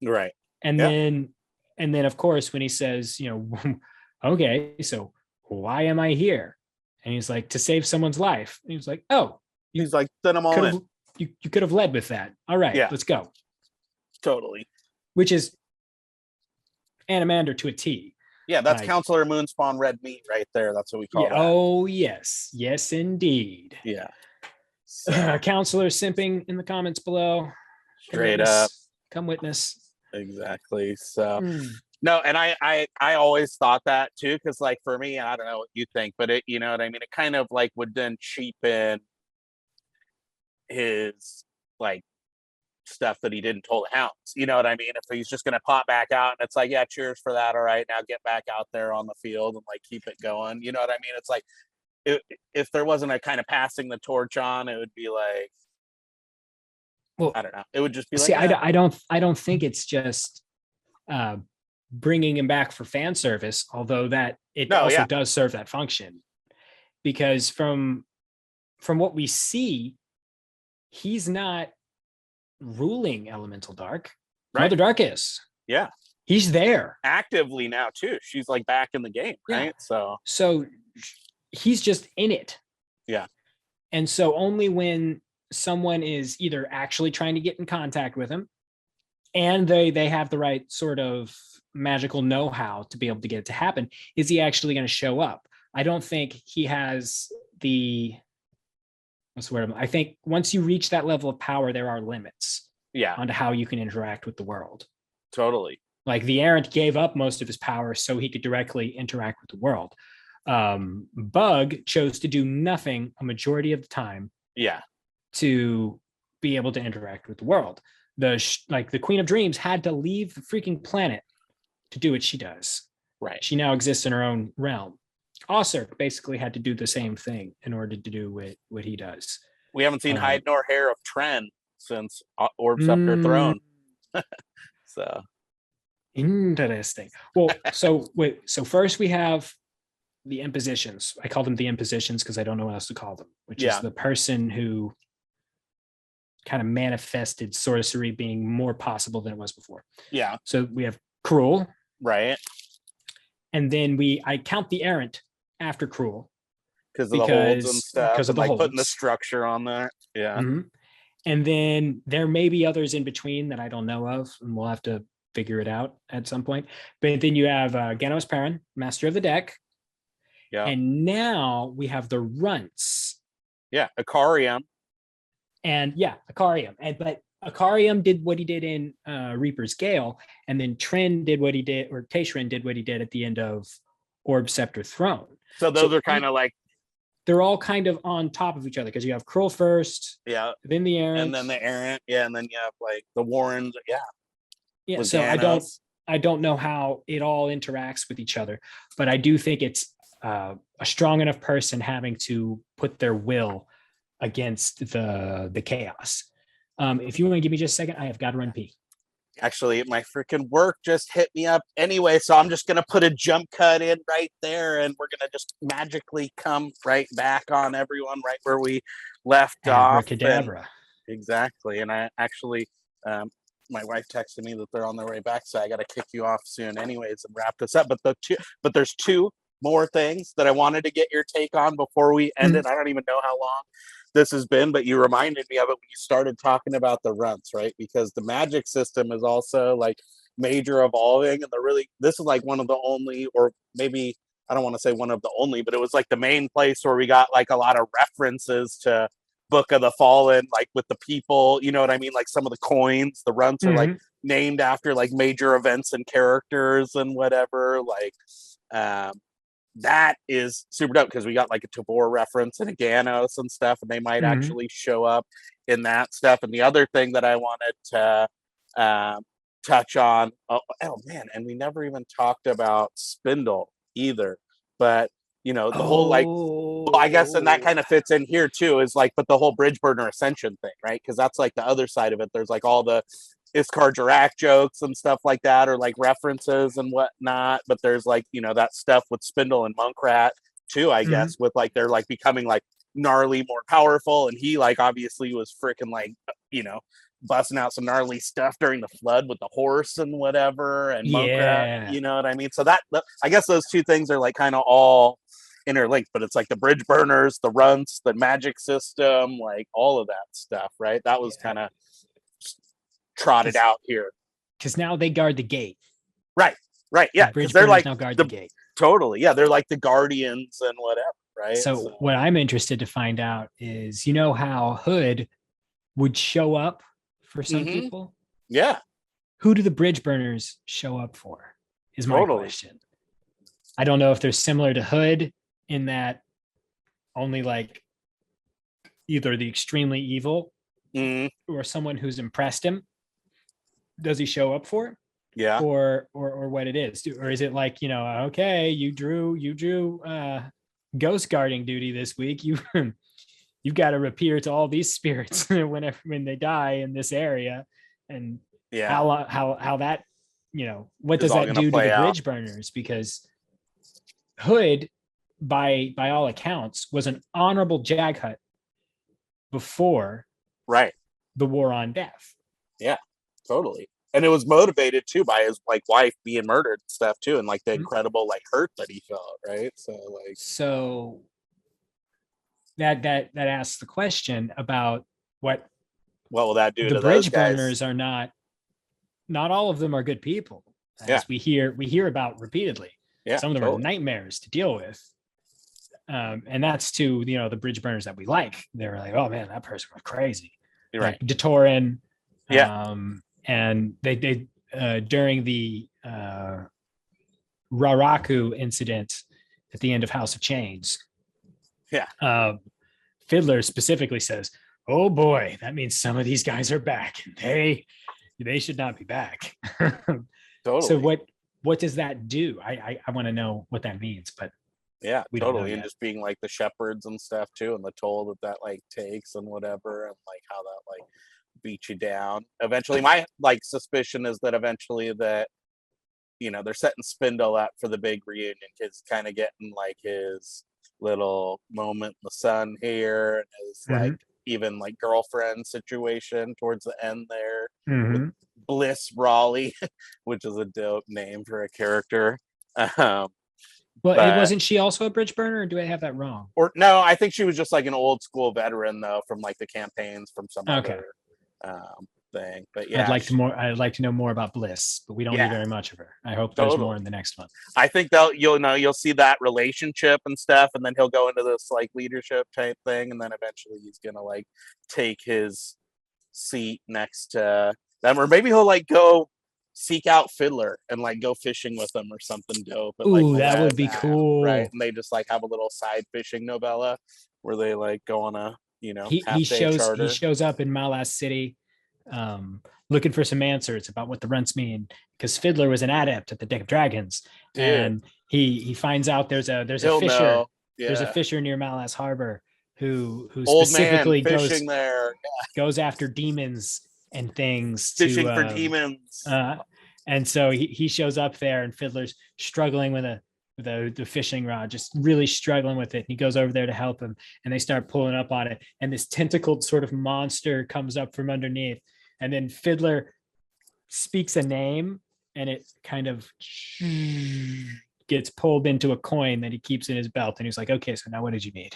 Right. And then of course, when he says, you know, okay, so why am I here? And he's like, to save someone's life. And he was like, oh, he's like, then I'm all in. You could have led with that. All right, let's go. Totally. Which is Animander to a T. Yeah, that's Counselor Moonspawn Red Meat right there. That's what we call that. Oh, yes. Yes, indeed. Yeah. So. Counselor simping in the comments below. Straight up. Come witness. Exactly. So No, and I always thought that too, because like for me, I don't know what you think, but it, you know what I mean? It kind of like would then cheapen his like stuff that he didn't tell the Hounds. You know what I mean? If he's just gonna pop back out and it's like, yeah, cheers for that. All right, now get back out there on the field and like keep it going. You know what I mean? It's like if there wasn't a kind of passing the torch on, it would be like, well, I don't know. It would just be see, like, I don't think it's just bringing him back for fan service, although that it also does serve that function, because from what we see, he's not ruling Elemental Dark. Right. Mother Dark is. Yeah. He's there actively now too. She's like back in the game, right? Yeah. So he's just in it. Yeah. And so only when someone is either actually trying to get in contact with him and they have the right sort of magical know-how to be able to get it to happen, is he actually going to show up. I don't think he has the, what's the word? I think once you reach that level of power, there are limits onto how you can interact with the world. Totally. Like the Errant gave up most of his power so he could directly interact with the world. Bug chose to do nothing a majority of the time. Yeah. To be able to interact with the world. The Queen of Dreams had to leave the freaking planet to do what she does. Right. She now exists in her own realm. Osir basically had to do the same thing in order to do what he does. We haven't seen hide nor hair of Tren since Orb Sceptre Throne. So interesting. Well, so first we have the impositions. I call them the impositions because I don't know what else to call them, which is the person who kind of manifested sorcery being more possible than it was before. Yeah. So we have Cruel. Right. And then I count the Errant after Cruel. Because of the holds and stuff. Because of the like holds. Putting the structure on that. Yeah. Mm-hmm. And then there may be others in between that I don't know of, and we'll have to figure it out at some point. But then you have Ganos Perrin, Master of the Deck. Yeah. And now we have the Runts. Yeah, Akarium. And Akarium. But Akarium did what he did in Reaper's Gale, and then Tren did what he did, or Tayshrin did what he did at the end of Orb Sceptre Throne. So those are kind of like, they're all kind of on top of each other because you have Cruel first, then the Errant, and then the Errant, and then you have like the Warrens, yeah. So Ganos. I don't know how it all interacts with each other, but I do think it's a strong enough person having to put their will against the chaos. If you want to give me just a second, I have got to run pee. Actually, my freaking work just hit me up anyway, so I'm just gonna put a jump cut in right there, and we're gonna just magically come right back on everyone right where we left off. Abracadabra. Exactly, and I actually, my wife texted me that they're on their way back, so I got to kick you off soon, anyways, and wrap this up. But there's two more things that I wanted to get your take on before we end it. I don't even know how long this has been, but you reminded me of it when you started talking about the Runts, right? Because the magic system is also like major evolving, and this is like one of the only, or maybe I don't want to say one of the only, but it was like the main place where we got like a lot of references to Book of the Fallen, like with the people, you know what I mean? Like some of the coins, the Runts are like named after like major events and characters and whatever. Like that is super dope because we got like a Tabor reference and a Ganos and stuff, and they might actually show up in that stuff. And the other thing that I wanted to touch on, oh man, and we never even talked about Spindle either, but you know, the whole like, well, I guess, and that kind of fits in here too, is like, but the whole Bridgeburner Ascension thing, right? Because that's like the other side of it. There's like all the Iskar Jarak jokes and stuff like that, or like references and whatnot. But there's like, you know, that stuff with Spindle and Monkrat too, I guess, with like they're like becoming like gnarly, more powerful. And he like obviously was freaking like, you know, busting out some gnarly stuff during the flood with the horse and whatever. And Monkrat, you know what I mean? So that, I guess those two things are like kind of all interlinked, but it's like the bridge burners, the Runts, the magic system, like all of that stuff, right? That was kind of trotted out here because now they guard the gate, right, yeah, because they're like now guard the gate, totally, yeah, they're like the guardians and whatever, right? So what I'm interested to find out is, you know how Hood would show up for some people, who do the bridge burners show up for? is my question. I don't know if they're similar to Hood in that only like either the extremely evil or someone who's impressed him does he show up for, or what it is, or is it like, okay, you drew ghost guarding duty this week, you've got to appear to all these spirits when they die in this area, and how that, what does that do to the bridge burners? Because Hood, by all accounts, was an honorable Jaghut before the War on Death. Yeah, totally. And it was motivated too by his like wife being murdered and stuff too, and like the incredible like hurt that he felt, right? So that asks the question about what will that do the to bridge those guys? burners are not all of them are good people, as we hear about repeatedly. Some of them are nightmares to deal with. And that's to the bridge burners that we like. They're like, oh man, that person was crazy. You're right. Datoran. And they during the Raraku incident at the end of House of Chains. Fiddler specifically says, oh boy, that means some of these guys are back. They should not be back. Totally. So what does that do? I want to know what that means, but totally. And just being like the shepherds and stuff too, and the toll that like takes and whatever, and like how that like beat you down. Eventually, my like suspicion is that eventually that they're setting Spindle up for the big reunion. He's kind of getting like his little moment in the sun here, and his like even like girlfriend situation towards the end there with Bliss Raleigh, which is a dope name for a character. Wasn't she also a bridge burner, or do I have that wrong? Or no, I think she was just like an old school veteran though, from like the campaigns from some other thing. But yeah, I'd like to know more about Bliss, but we don't need very much of her. I hope there's more in the next one. I think you'll see that relationship and stuff, and then he'll go into this like leadership type thing, and then eventually he's gonna like take his seat next to them, or maybe he'll like go seek out Fiddler and like go fishing with them or something dope. And, ooh, that would be cool, right? And they just like have a little side fishing novella where they like go on a he shows up in Malaz City, looking for some answers about what the runts mean, because Fiddler was an adept at the Deck of Dragons. And he finds out there's a fisher. There's a fisher near Malaz Harbor who specifically goes after demons and things, fishing for demons. And so he shows up there, and Fiddler's struggling with the fishing rod, just really struggling with it. He goes over there to help him, and they start pulling up on it, and this tentacled sort of monster comes up from underneath, and then Fiddler speaks a name, and it kind of gets pulled into a coin that he keeps in his belt, and he's like, okay, so now what did you need?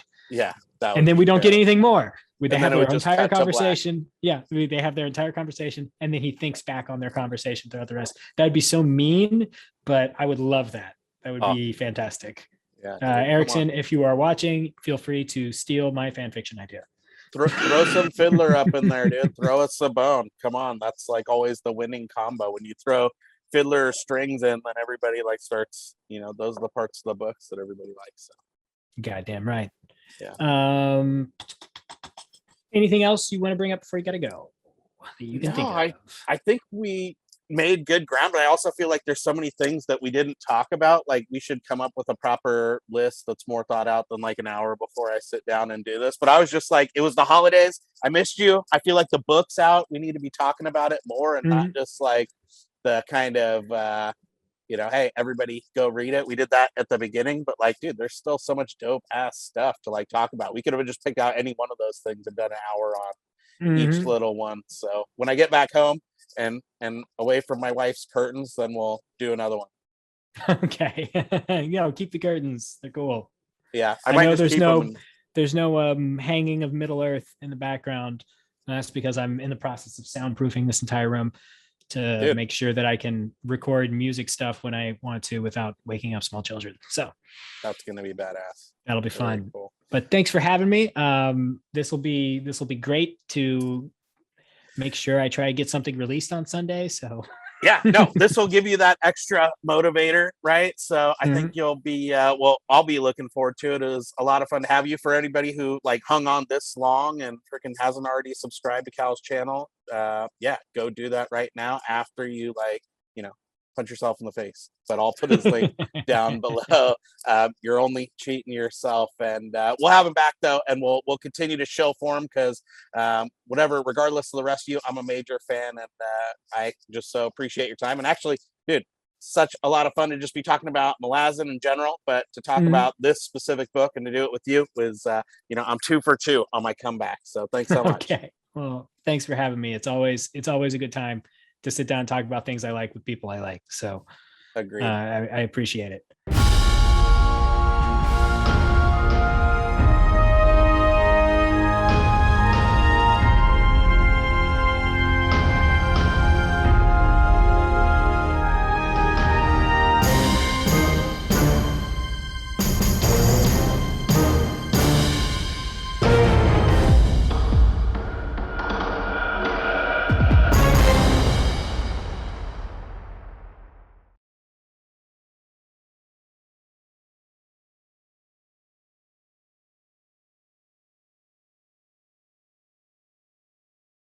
And then we don't get anything more. They have their entire conversation. They have their entire conversation, and then he thinks back on their conversation throughout the rest. That'd be so mean, but I would love that. That would be fantastic. Erickson, if you are watching, feel free to steal my fan fiction idea. Throw some Fiddler up in there, dude. Throw us a bone. Come on, that's like always the winning combo. When you throw Fiddler strings in, then everybody like starts. Those are the parts of the books that everybody likes. So. Goddamn right. Anything else you want to bring up before you gotta go? You can think of. I think we made good ground, but I also feel like there's so many things that we didn't talk about. Like we should come up with a proper list that's more thought out than like an hour before I sit down and do this. But I was just like, it was the holidays. I missed you. I feel like the book's out. We need to be talking about it more, and not just like the kind of hey, everybody go read it. We did that at the beginning, but like, dude, there's still so much dope ass stuff to like talk about. We could have just picked out any one of those things and done an hour on each little one. So when I get back home and away from my wife's curtains, then we'll do another one. Okay. Keep the curtains. They're cool. Yeah. I know there's no hanging of Middle Earth in the background. And that's because I'm in the process of soundproofing this entire room to make sure that I can record music stuff when I want to without waking up small children. So that's going to be badass. That'll be fun. Cool. But thanks for having me. This will be great to make sure I try to get something released on Sunday. So Yeah, no, this will give you that extra motivator, right? So I think you'll be, well, I'll be looking forward to it. It was a lot of fun to have you. For anybody who like hung on this long and freaking hasn't already subscribed to Cal's channel, yeah, go do that right now after you like, punch yourself in the face. But I'll put his link down below. You're only cheating yourself, and we'll have him back though, and we'll continue to show for him because whatever, regardless of the rest of you, I'm a major fan, and I just so appreciate your time. And actually, dude, such a lot of fun to just be talking about Malazan in general, but to talk about this specific book and to do it with you was, I'm 2 for 2 on my comeback. So thanks so much. Okay. Well, thanks for having me. It's always a good time to sit down and talk about things I like with people I like. So agreed. I appreciate it.